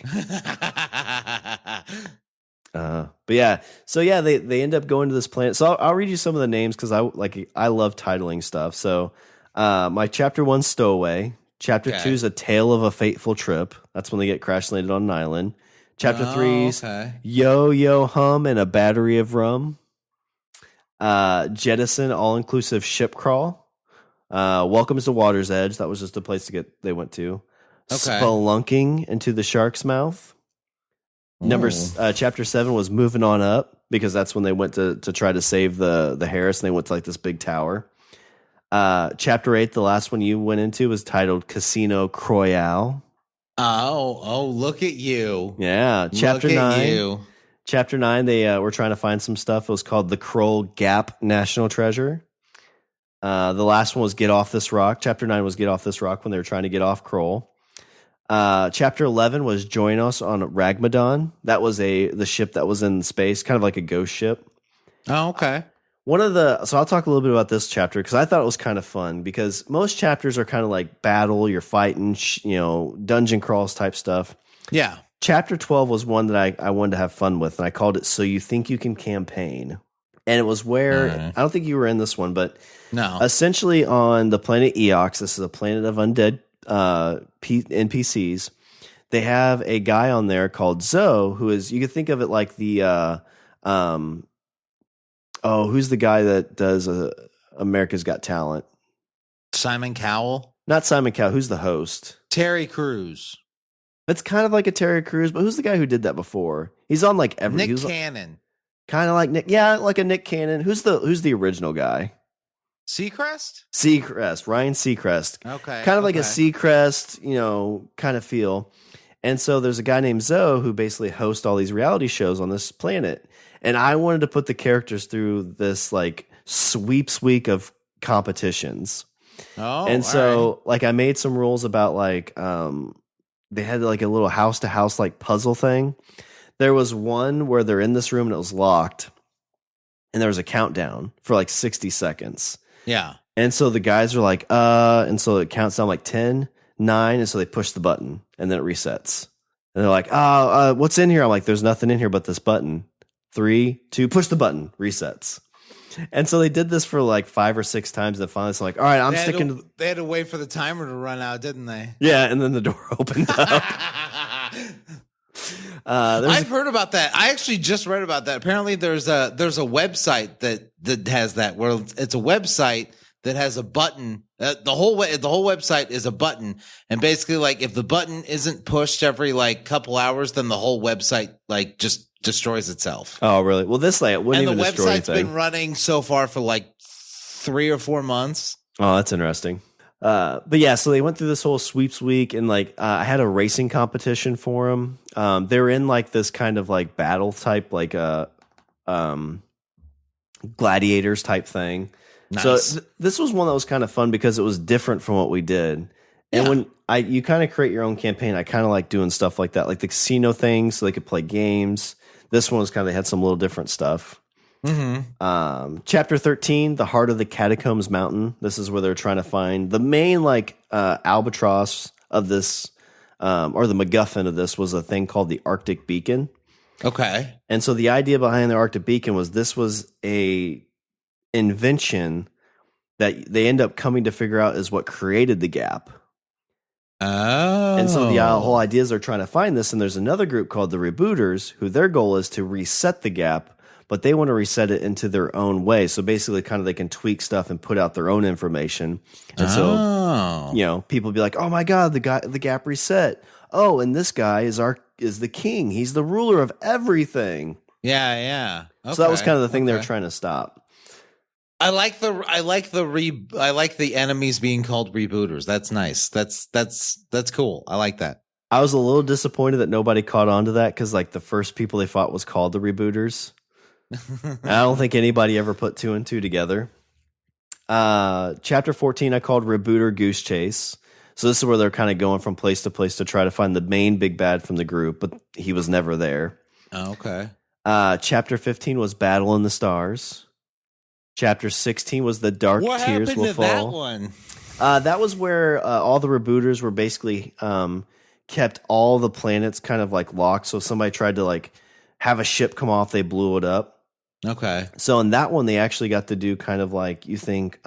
But yeah, so yeah, they end up going to this planet. So I'll read you some of the names because I love titling stuff. So my chapter 1 Stowaway, chapter 2 is A Tale of a Fateful Trip. That's when they get crash landed on an island. Chapter 3's Yo Yo Hum and a Battery of Rum. Jettison All Inclusive Ship Crawl. Welcome to Water's Edge. That was just a place they went to. Spelunking into the Shark's Mouth. Chapter 7 was Moving On Up because that's when they went to try to save the Harris, and they went to like this big tower. Chapter 8, the last one you went into, was titled Casino Croyale. Oh, look at you. Yeah. Chapter 9. Chapter 9, they were trying to find some stuff. It was called the Kroll Gap National Treasure. The last one was Get Off This Rock. Chapter 9 was Get Off This Rock when they were trying to get off Kroll. Chapter 11 was Join Us on Ragmadon. That was the ship that was in space, kind of like a ghost ship. Oh, okay. So I'll talk a little bit about this chapter because I thought it was kind of fun because most chapters are kind of like battle, you're fighting, dungeon crawls type stuff. Yeah. Chapter 12 was one that I wanted to have fun with, and I called it So You Think You Can Campaign. And it was where, I don't think you were in this one, but no. Essentially on the planet Eox, this is a planet of undead NPCs. They have a guy on there called Zoe, who is, you could think of it like the, who's the guy that does America's Got Talent? Simon Cowell? Not Simon Cowell. Who's the host? Terry Crews. It's kind of like a Terry Crews, but who's the guy who did that before? He's on like every Nick Cannon. Kind of like Nick, yeah, like a Nick Cannon. Who's the original guy? Seacrest? Seacrest, Ryan Seacrest. Okay. Kind of like a Seacrest, kind of feel. And so there's a guy named Zoe who basically hosts all these reality shows on this planet. And I wanted to put the characters through this like sweeps week of competitions. Oh, and so like I made some rules about like they had like a little house to house like puzzle thing. There was one where they're in this room and it was locked, and there was a countdown for like 60 seconds. Yeah. And so the guys are like, and so it counts down like 10, 9, and so they push the button and then it resets. And they're like, what's in here? I'm like, there's nothing in here but this button. 3, 2, push the button, resets. And so they did this for like 5 or 6 times, and finally it's like, all right, I'm sticking to they had to wait for the timer to run out, didn't they? Yeah, and then the door opened up. I've heard about that. I actually just read about that. Apparently there's a website that has that, where it's a website that has a button. The whole website is a button, and basically like if the button isn't pushed every like couple hours, then the whole website like just destroys itself. Oh, really? Well, this like it wouldn't even destroy anything. And the website's been running so far for like 3 or 4 months. Oh, that's interesting. But yeah, so they went through this whole sweeps week, and like I had a racing competition for them. They were in like this kind of like battle type, like gladiators type thing. Nice. So this was one that was kind of fun because it was different from what we did. And when you kind of create your own campaign, I kind of like doing stuff like that, like the casino thing, so they could play games. This one was kind of had some little different stuff. Mm-hmm. Chapter 13, The Heart of the Catacombs Mountain. This is where they're trying to find the main like albatross of this, or the MacGuffin of this was a thing called the Arctic Beacon. Okay. And so the idea behind the Arctic Beacon was this was a invention that they end up coming to figure out is what created the gap. Oh. And so the whole idea is they're trying to find this, and there's another group called the Rebooters, who their goal is to reset the gap, but they want to reset it into their own way. So basically kind of they can tweak stuff and put out their own information. And so, people be like, oh my God, the gap reset. Oh, and this guy is the king. He's the ruler of everything. Yeah, yeah. Okay. So that was kind of the thing they were trying to stop. I like the enemies being called rebooters. That's nice. That's cool. I like that. I was a little disappointed that nobody caught on to that because like the first people they fought was called the Rebooters. I don't think anybody ever put 2 and 2 together. Chapter 14 I called Rebooter Goose Chase. So this is where they're kind of going from place to place to try to find the main big bad from the group, but he was never there. Oh, okay. Chapter 15 was Battle in the Stars. Chapter 16 was The Dark Tears Will Fall. That one? That was where all the Rebooters were basically kept all the planets kind of like locked. So if somebody tried to like have a ship come off, they blew it up. Okay. So in that one, they actually got to do kind of like, you think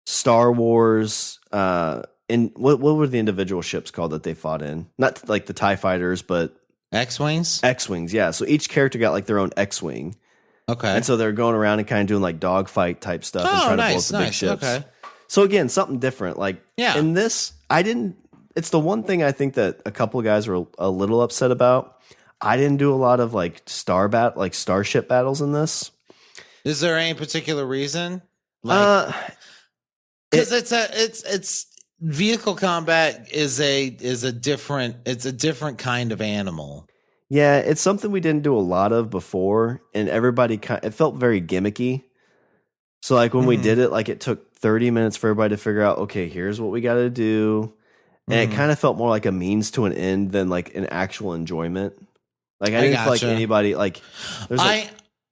Star Wars. And what were the individual ships called that they fought in? Not like the TIE fighters, but X-Wings? X-Wings, yeah. So each character got like their own X-Wing. Okay. And so they're going around and kind of doing like dogfight type stuff and trying to blow up the big ships. Okay. So again, something different. Like in this, it's the one thing I think that a couple of guys were a little upset about. I didn't do a lot of like starship battles in this. Is there any particular reason? Because it's vehicle combat is a different kind of animal. Yeah, it's something we didn't do a lot of before, and it felt very gimmicky. So like when we did it, like it took 30 minutes for everybody to figure out, okay, here's what we got to do. And it kind of felt more like a means to an end than like an actual enjoyment. Like I didn't feel like anybody like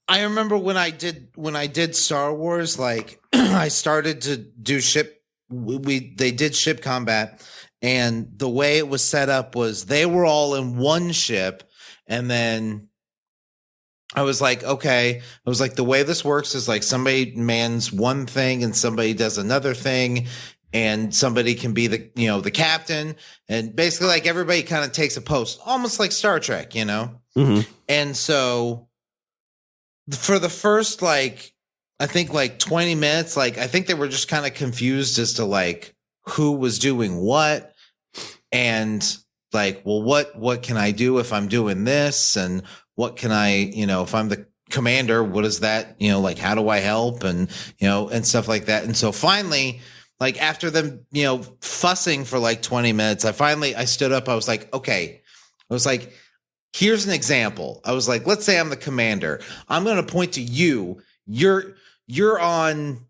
I remember when I did Star Wars, like I started to do ship. They did ship combat, and the way it was set up was they were all in one ship, and then I was like, okay. I was like, the way this works is like somebody mans one thing and somebody does another thing, and somebody can be the captain, and basically like everybody kind of takes a post, almost like Star Trek, Mm-hmm. And so for the first, like, I think like 20 minutes, like, I think they were just kind of confused as to like who was doing what, and like, well, what can I do if I'm doing this? And what can I, if I'm the commander, what is that, like, how do I help? And, and stuff like that. And so finally, like after them, fussing for like 20 minutes, I stood up. I was like, okay. I was like, here's an example. I was like, let's say I'm the commander. I'm going to point to you. You're on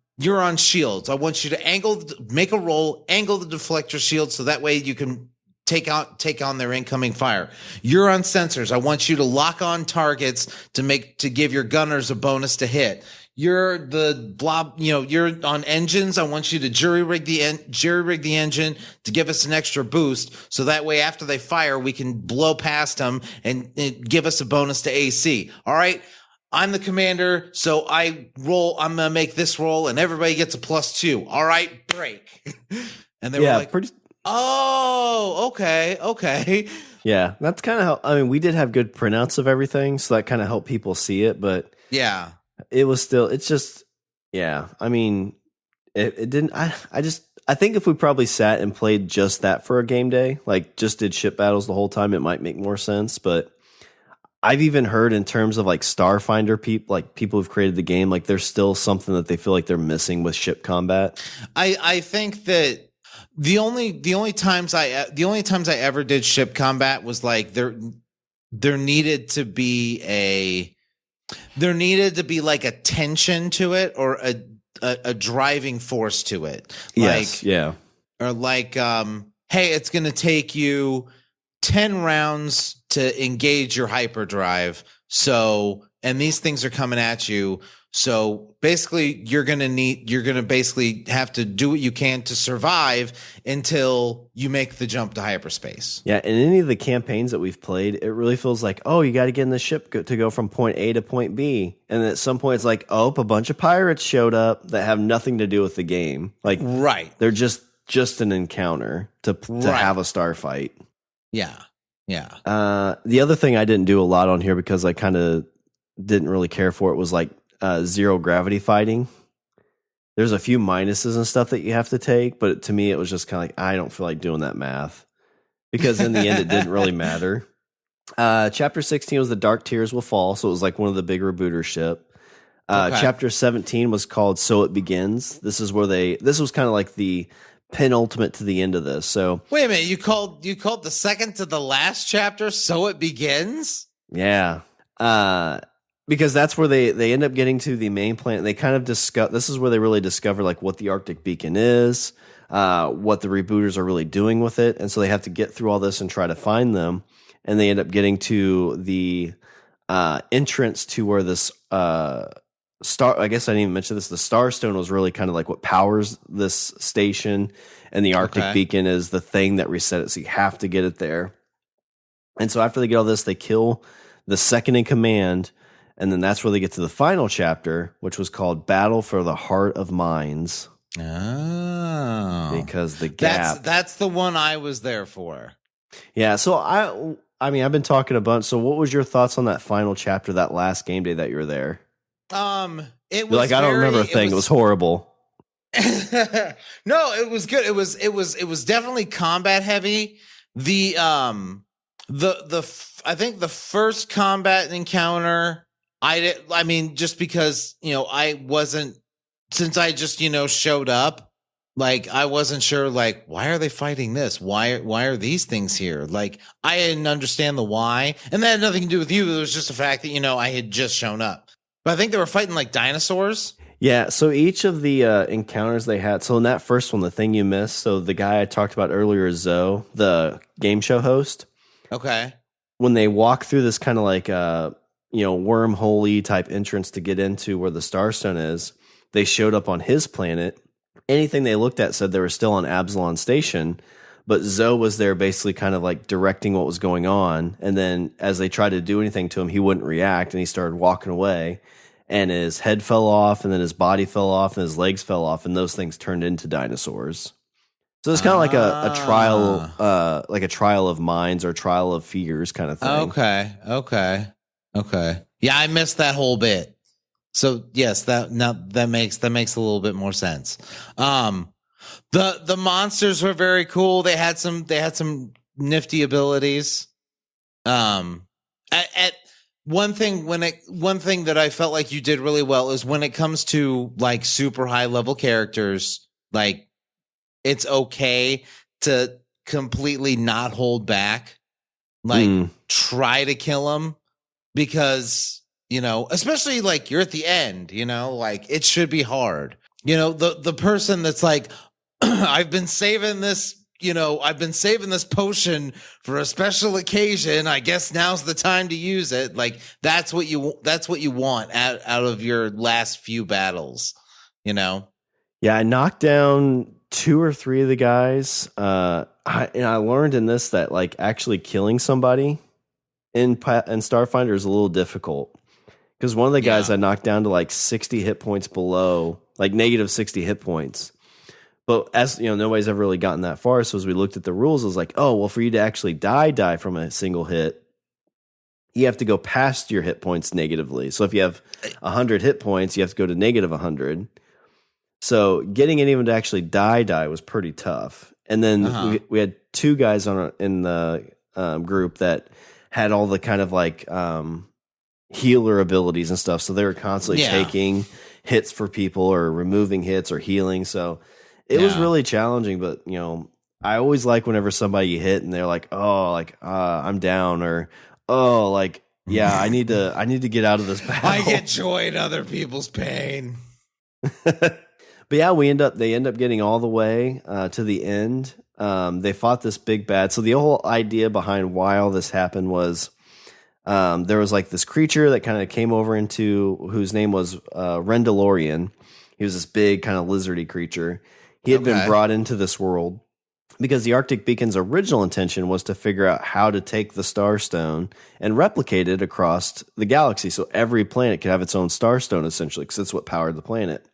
shields. I want you to make a roll, angle the deflector shield, so that way you can take on their incoming fire. You're on sensors. I want you to lock on targets to give your gunners a bonus to hit. You're the blob, you're on engines. I want you to jury rig the engine to give us an extra boost. So that way, after they fire, we can blow past them and give us a bonus to AC. All right. I'm the commander. So I'm going to make this roll and everybody gets a +2. All right. Break. And they were like, oh, okay. Yeah. That's kind of how, we did have good printouts of everything. So that kind of helped people see it, but yeah. It was still, it's just, yeah. It didn't, I think if we probably sat and played just that for a game day, like just did ship battles the whole time, it might make more sense. But I've even heard in terms of like Starfinder people who've created the game, like there's still something that they feel like they're missing with ship combat. I think that the only times I ever did ship combat was like there needed to be like a tension to it, or a driving force to it. Yes, yeah. Or like, hey, it's going to take you 10 rounds to engage your hyperdrive. So, and these things are coming at you. So basically you're going to basically have to do what you can to survive until you make the jump to hyperspace. Yeah. In any of the campaigns that we've played, it really feels like, oh, you got to get in the ship to go from point A to point B. And at some point it's like, oh, a bunch of pirates showed up that have nothing to do with the game. Like, right. They're just an encounter to have a star fight. Yeah. Yeah. The other thing I didn't do a lot on here because I kind of didn't really care for it was like, zero gravity fighting. There's a few minuses and stuff that you have to take, but to me it was just kind of like, I don't feel like doing that math, because in the end it didn't really matter. Chapter 16 was The Dark Tears Will Fall, so it was like one of the big rebooter ship. Okay. Chapter 17 was called So It Begins. This was kind of like the penultimate to the end of this. So wait a minute, you called the second to the last chapter So It Begins? Yeah. Because that's where they end up getting to the main planet. They kind of discuss. This is where they really discover like what the Arctic Beacon is, what the rebooters are really doing with it, and so they have to get through all this and try to find them. And they end up getting to the entrance to where this star. I guess I didn't even mention this. The Starstone was really kind of like what powers this station, and the Arctic Beacon is the thing that reset it. So you have to get it there. And so after they get all this, they kill the second in command. And then that's where they get to the final chapter, which was called Battle for the Heart of Minds. Oh. Because the gap. That's the one I was there for. Yeah, so I've been talking a bunch. So what was your thoughts on that final chapter, that last game day that you were there? It was like, I don't remember a thing. It was horrible. No, it was good. It was definitely combat heavy. I think the first combat encounter, just because, I wasn't, since I just, showed up, like, I wasn't sure, like, why are they fighting this? Why are these things here? Like, I didn't understand the why. And that had nothing to do with you. It was just the fact that, I had just shown up. But I think they were fighting like dinosaurs. Yeah. So each of the encounters they had. So in that first one, the thing you missed. So the guy I talked about earlier is Zoe, the game show host. Okay. When they walk through this kind of like wormhole-y type entrance to get into where the Starstone is. They showed up on his planet. Anything they looked at said they were still on Absalon Station, but Zoe was there basically kind of like directing what was going on. And then as they tried to do anything to him, he wouldn't react, and he started walking away, and his head fell off, and then his body fell off, and his legs fell off, and those things turned into dinosaurs. So it's kind of like a trial of minds or trial of fears kind of thing. Okay. Yeah, I missed that whole bit. So yes, that makes a little bit more sense. The monsters were very cool. They had some nifty abilities. At one thing that I felt like you did really well is when it comes to like super high level characters, like it's okay to completely not hold back, like try to kill them, because especially like you're at the end, like it should be hard. The person that's like, I've been saving this potion for a special occasion. I guess now's the time to use it. Like that's what you want out of your last few battles, Yeah, I knocked down 2 or 3 of the guys. I learned in this that like actually killing somebody in Starfinder is a little difficult, because one of the guys I knocked down to like 60 hit points below, like negative 60 hit points. But as nobody's ever really gotten that far. So as we looked at the rules, it was like, oh, well, for you to actually die from a single hit, you have to go past your hit points negatively. So if you have 100 hit points, you have to go to negative 100. So getting anyone to actually die was pretty tough. And then we had 2 guys in the group that had all the kind of like healer abilities and stuff. So they were constantly taking hits for people or removing hits or healing. So it was really challenging. But I always like whenever somebody hit and they're like, oh, like I'm down, or oh, like I need to get out of this battle. I get joy in other people's pain. But yeah, they end up getting all the way to the end. They fought this big bad. So the whole idea behind why all this happened was there was like this creature that kind of came over whose name was Rendalorian. He was this big kind of lizardy creature. He had been brought into this world because the Arctic Beacon's original intention was to figure out how to take the Starstone and replicate it across the galaxy, so every planet could have its own Starstone, essentially, because that's what powered the planet.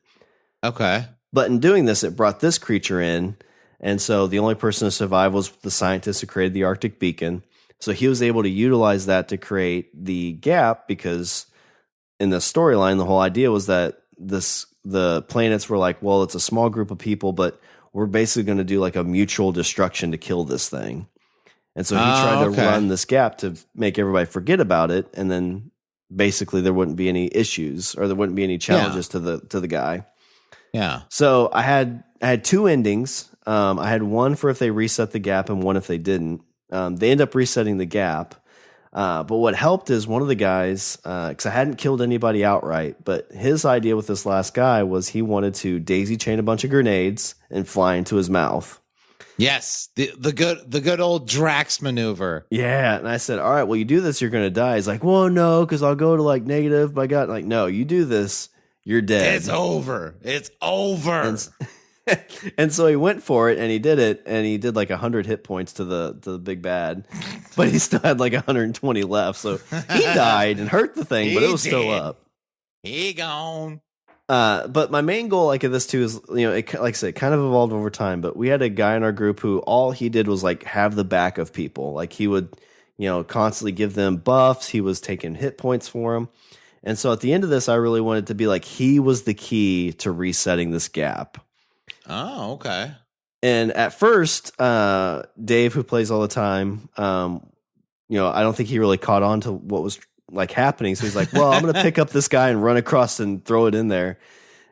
Okay. But in doing this, it brought this creature in, and so the only person to survive was the scientist who created the Arctic Beacon. So he was able to utilize that to create the gap, because in the storyline, the whole idea was that the planets were like, well, it's a small group of people, but we're basically going to do like a mutual destruction to kill this thing. And so he tried to run this gap to make everybody forget about it, and then basically there wouldn't be any issues, or there wouldn't be any challenges to the guy. Yeah. So I had 2 endings. I had one for if they reset the gap and one if they didn't. They end up resetting the gap. But what helped is one of the guys, because I hadn't killed anybody outright, but his idea with this last guy was he wanted to daisy chain a bunch of grenades and fly into his mouth. Yes, the good old Drax maneuver. Yeah, and I said, all right, well, you do this, you're going to die. He's like, well, no, because I'll go to like negative. By God, like, no, you do this, you're dead. It's over. And so he went for it, and he did it, and he did like 100 hit points to the big bad, but he still had like 120 left. So he died and hurt the thing, but it was still up. He gone. But my main goal, like, of this too, is, it, like I said, it kind of evolved over time. But we had a guy in our group who all he did was like have the back of people. Like he would, constantly give them buffs. He was taking hit points for them. And so at the end of this, I really wanted to be like, he was the key to resetting this gap. Oh, okay. And at first, Dave, who plays all the time, I don't think he really caught on to what was like happening. So he's like, well, I'm going to pick up this guy and run across and throw it in there.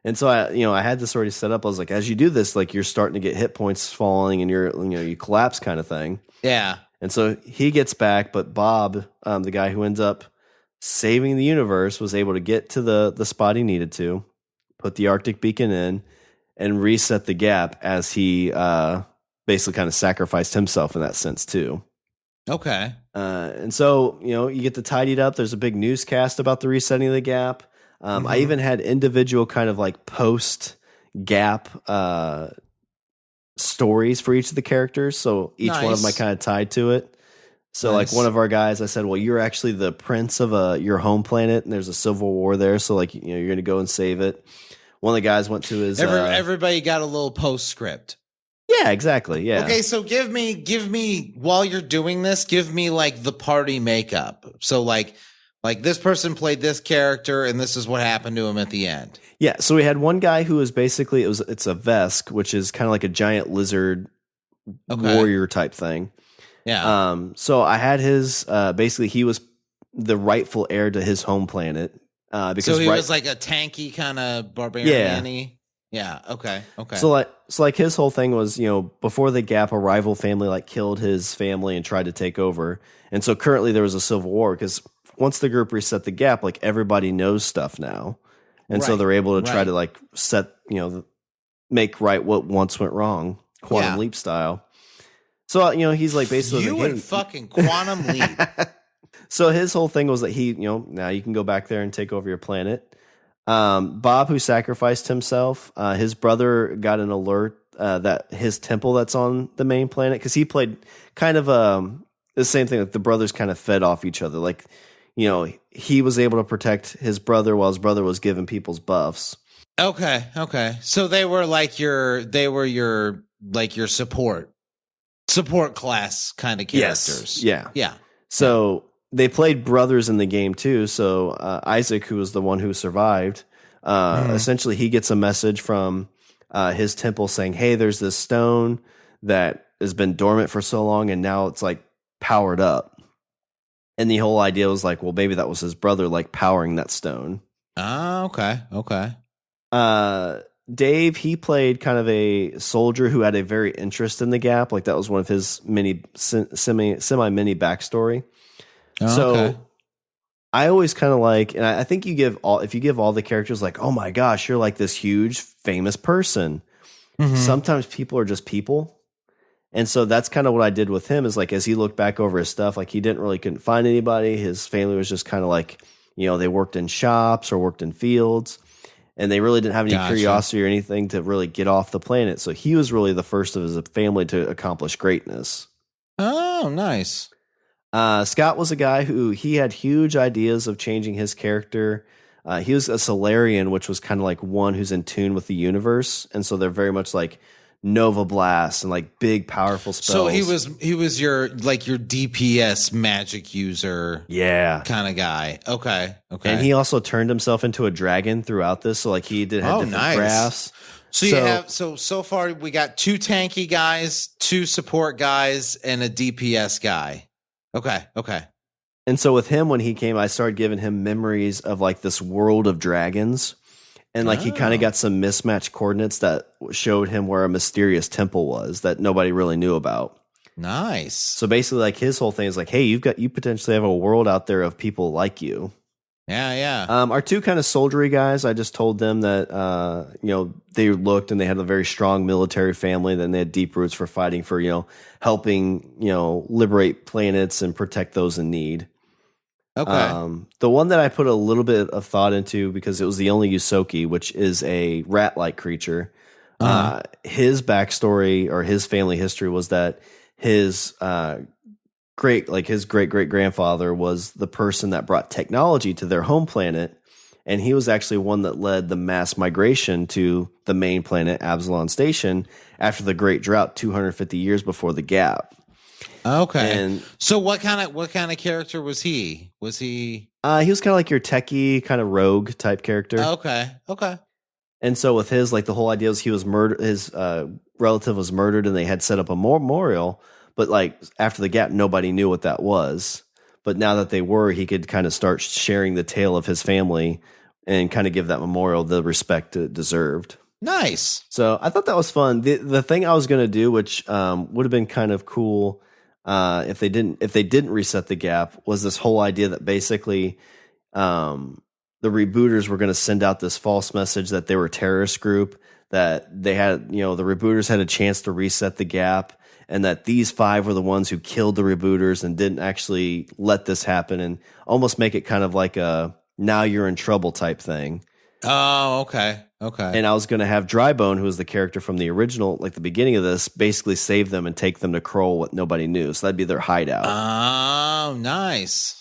And so I had this already set up. I was like, as you do this, like you're starting to get hit points falling and you collapse kind of thing. Yeah. And so he gets back, but Bob, the guy who ends up saving the universe, was able to get to the spot he needed to, put the Arctic Beacon in, and reset the gap as he basically kind of sacrificed himself in that sense too. Okay. And so, you get to tidy it up. There's a big newscast about the resetting of the gap. I even had individual kind of like post gap stories for each of the characters. So each one of them I kind of tied to it. So like one of our guys, I said, well, you're actually the prince of your home planet, and there's a civil war there. So like, you're going to go and save it. One of the guys went to his. Everybody got a little postscript. Yeah, exactly. Yeah. Okay, so give me while you're doing this, give me like the party makeup. So like this person played this character, and this is what happened to him at the end. Yeah. So we had one guy who was basically it's a Vesk, which is kind of like a giant lizard warrior type thing. Yeah. So I had his basically he was the rightful heir to his home planet. Because so he was like a tanky kind of barbarian-y. Yeah. Okay. So like his whole thing was, before the gap, a rival family like killed his family and tried to take over. And so currently there was a civil war because once the group reset the gap, like everybody knows stuff now. And so they're able to try to like set, make right what once went wrong, Quantum Leap style. So, he's like basically you like, and fucking Quantum Leap. So his whole thing was that he, now you can go back there and take over your planet. Bob, who sacrificed himself, his brother got an alert that his temple that's on the main planet, because he played kind of the same thing. Like the brothers kind of fed off each other. Like, he was able to protect his brother while his brother was giving people's buffs. Okay. So they were your support class kind of characters. Yes. Yeah. So they played brothers in the game too. So Isaac, who was the one who survived, essentially he gets a message from his temple saying, hey, there's this stone that has been dormant for so long and now it's like powered up. And the whole idea was like, well, maybe that was his brother like powering that stone. Oh, okay. Dave, he played kind of a soldier who had a very interest in the gap. Like that was one of his mini semi-mini backstory. So I always kind of like, and I think if you give all the characters like, oh my gosh, you're like this huge famous person. Sometimes people are just people. And so that's kind of what I did with him is like, as he looked back over his stuff, like he couldn't find anybody. His family was just kind of like, they worked in shops or worked in fields and they really didn't have any curiosity or anything to really get off the planet. So he was really the first of his family to accomplish greatness. Oh, nice. Scott was a guy who he had huge ideas of changing his character. He was a Solarian, which was kind of like one who's in tune with the universe. And so they're very much like Nova Blast and like big, powerful spells. So he was your DPS magic user. Yeah. Kind of guy. Okay. And he also turned himself into a dragon throughout this. So like he had different graphs. So far we got 2 tanky guys, 2 support guys, and a DPS guy. Okay. And so with him, when he came, I started giving him memories of like this world of dragons. And like he kind of got some mismatched coordinates that showed him where a mysterious temple was that nobody really knew about. Nice. So basically like his whole thing is like, hey, you potentially have a world out there of people like you. Yeah. Our 2 kind of soldiery guys, I just told them that, they looked and they had a very strong military family. Then they had deep roots for fighting for, helping, liberate planets and protect those in need. Okay. The one that I put a little bit of thought into because it was the only Yusoki, which is a rat-like creature. His backstory or his family history was that his great great grandfather was the person that brought technology to their home planet, and he was actually one that led the mass migration to the main planet Absalon Station after the Great Drought 250 years before the gap. Okay. And so what kind of character was he? He was kind of like your techie kind of rogue type character. Okay. And so with his, like the whole idea was he was murdered, his relative was murdered and they had set up a memorial, but like after the gap, nobody knew what that was. But now that they were, he could kind of start sharing the tale of his family and kind of give that memorial the respect it deserved. Nice. So I thought that was fun. The thing I was going to do, which would have been kind of cool, if they didn't reset the gap, was this whole idea that basically the rebooters were going to send out this false message that they were a terrorist group, that they had, the rebooters had a chance to reset the gap, and that these 5 were the ones who killed the rebooters and didn't actually let this happen, and almost make it kind of like a now you're in trouble type thing. Oh, okay. And I was going to have Drybone, who was the character from the original, like the beginning of this, basically save them and take them to Kroll, what nobody knew. So that'd be their hideout. Oh, nice.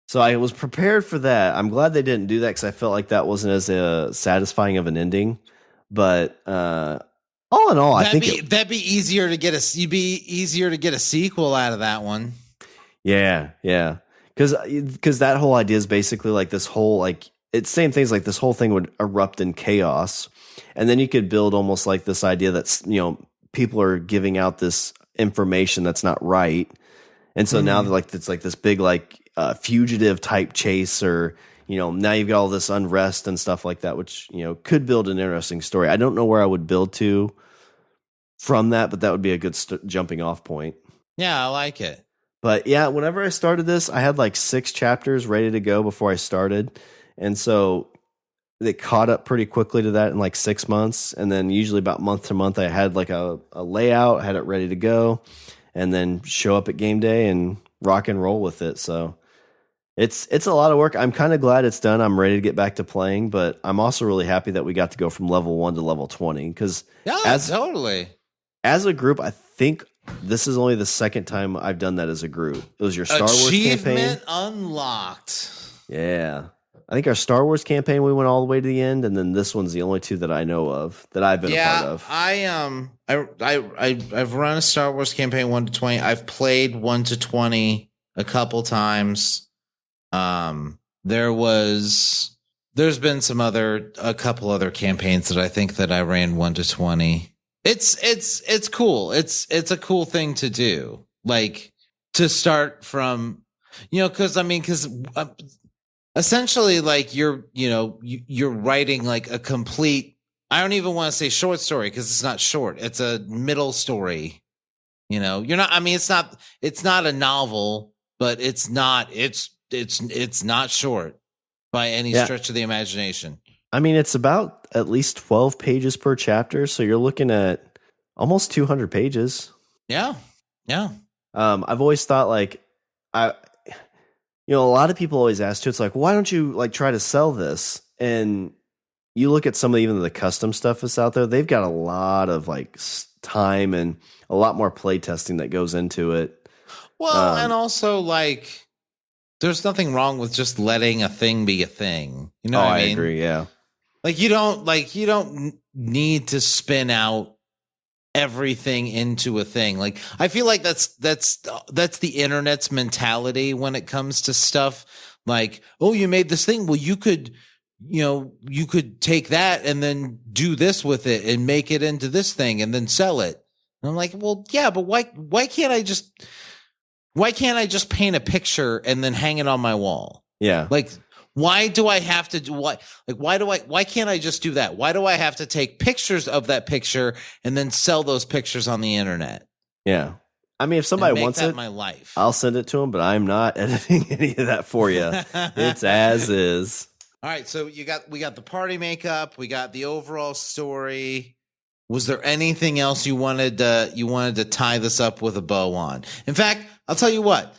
So I was prepared for that. I'm glad they didn't do that because I felt like that wasn't as satisfying of an ending. But all in all, I think that'd be easier to get a sequel out of that one. Yeah. Because that whole idea is basically like this whole like. It's same things like this whole thing would erupt in chaos. And then you could build almost like this idea that's, people are giving out this information that's not right. And so now like it's like this big like fugitive type chase, or, now you've got all this unrest and stuff like that, which, could build an interesting story. I don't know where I would build to from that, but that would be a good jumping off point. Yeah, I like it. But yeah, whenever I started this, I had like 6 chapters ready to go before I started. And so they caught up pretty quickly to that in like 6 months. And then usually about month to month, I had like a layout, had it ready to go, and then show up at game day and rock and roll with it. So it's a lot of work. I'm kind of glad it's done. I'm ready to get back to playing, but I'm also really happy that we got to go from level 1 to level 20. Because totally. As a group, I think this is only the second time I've done that as a group. It was your Star Wars campaign. Achievement unlocked. Yeah. I think our Star Wars campaign, we went all the way to the end, and then this one's the only 2 that I know of that I've been a part of. I've run a Star Wars campaign 1 to 20. I've played 1 to 20 a couple times. There's been a couple other campaigns that I think that I ran 1 to 20. It's cool. It's a cool thing to do, like to start from, because essentially, like you're writing like a complete. I don't even want to say short story because it's not short. It's a middle story. You're not. I mean, it's not a novel, but it's not. It's not short by any stretch of the imagination. I mean, it's about at least 12 pages per chapter, so you're looking at almost 200 pages. Yeah. I've always thought like a lot of people always ask too, it's like, why don't you like try to sell this? And you look at some of even the custom stuff that's out there, they've got a lot of like time and a lot more play testing that goes into it. Well, and also like, there's nothing wrong with just letting a thing be a thing. You know what I mean? I agree. Yeah. Like you don't need to spin out everything into a thing. Like I feel like that's the internet's mentality when it comes to stuff like, oh, you made this thing. Well, you could take that and then do this with it and make it into this thing and then sell it. And I'm like, well, yeah, but why can't I just paint a picture and then hang it on my wall? Yeah. Like, why do I have to do why can't I just do that? Why do I have to take pictures of that picture and then sell those pictures on the internet? Yeah. I mean, if somebody wants it, my life, I'll send it to them, but I'm not editing any of that for you. It's as is. All right. So we got the party makeup. We got the overall story. Was there anything else you wanted to tie this up with a bow on? In fact, I'll tell you what,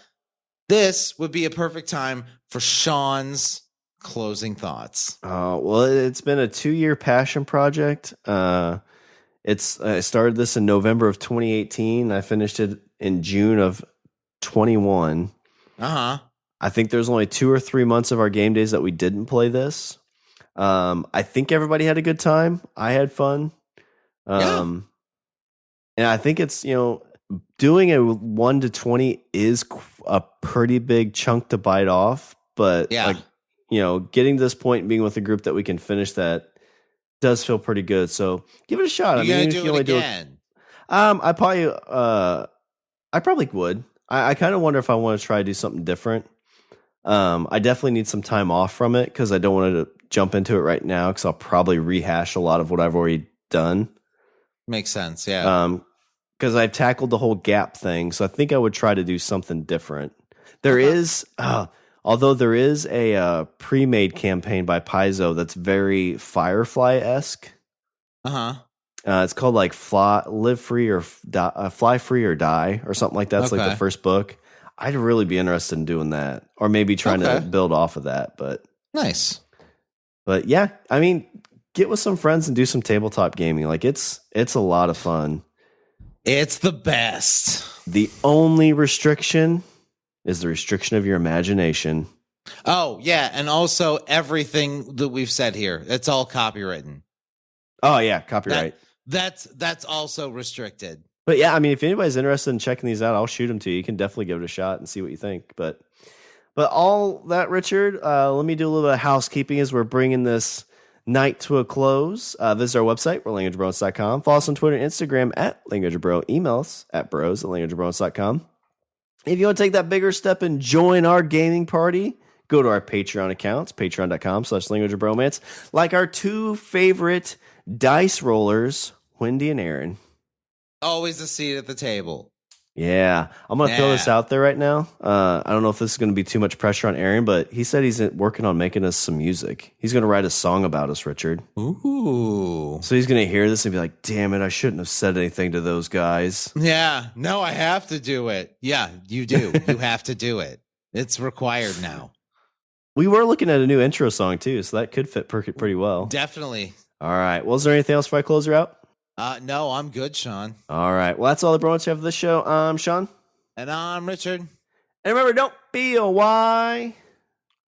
this would be a perfect time for Shawn's closing thoughts. Well, it's been a 2-year passion project. I started this in November of 2018. I finished it in June of 21. I think there's only 2 or 3 months of our game days that we didn't play this. I think everybody had a good time. I had fun. And I think it's, doing a 1 to 20 is a pretty big chunk to bite off, but getting to this point and being with a group that we can finish that does feel pretty good. So give it a shot. You're gonna do it again. I probably would. I kind of wonder if I want to try to do something different. I definitely need some time off from it because I don't want to jump into it right now because I'll probably rehash a lot of what I've already done. Makes sense, yeah. Because I've tackled the whole gap thing, so I think I would try to do something different. There is, although there is a pre-made campaign by Paizo that's very Firefly-esque. It's called like Live Free or Fly Free or Die or something like that. It's like the first book. I'd really be interested in doing that, or maybe trying to build off of that. But nice. But yeah, I mean, get with some friends and do some tabletop gaming. Like it's a lot of fun. It's the best. The only restriction is the restriction of your imagination. Oh, yeah. And also everything that we've said here, it's all copywritten. Oh, yeah. Copyright. That's also restricted. But yeah, I mean, if anybody's interested in checking these out, I'll shoot them to you. You can definitely give it a shot and see what you think. But all that, Richard, let me do a little bit of housekeeping as we're bringing this night to a close. Visit our website, languagebros.com. Follow us on Twitter and Instagram at languagebro. Email us at bros@languagebros.com. If you want to take that bigger step and join our gaming party, go to our Patreon accounts, patreon.com/languageofbromance. Like our two favorite dice rollers, Wendy and Aaron. Always a seat at the table. Yeah. I'm going to throw this out there right now. I don't know if this is going to be too much pressure on Aaron, but he said he's working on making us some music. He's going to write a song about us, Richard. Ooh. So he's going to hear this and be like, damn it, I shouldn't have said anything to those guys. Yeah. No, I have to do it. Yeah, you do. You have to do it. It's required now. We were looking at a new intro song, too, so that could fit pretty well. Definitely. All right. Well, is there anything else before I close her out? No, I'm good, Shawn. All right. Well, that's all the Bromance have for this show. I'm Shawn. And I'm Richard. And remember, don't be a why.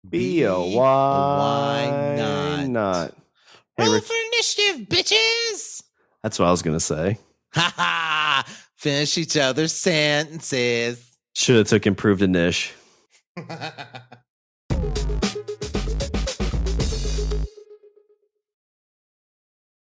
Be a why not. Hey, Roll for initiative, bitches! That's what I was going to say. Ha ha! Finish each other's sentences. Should have took improved inish.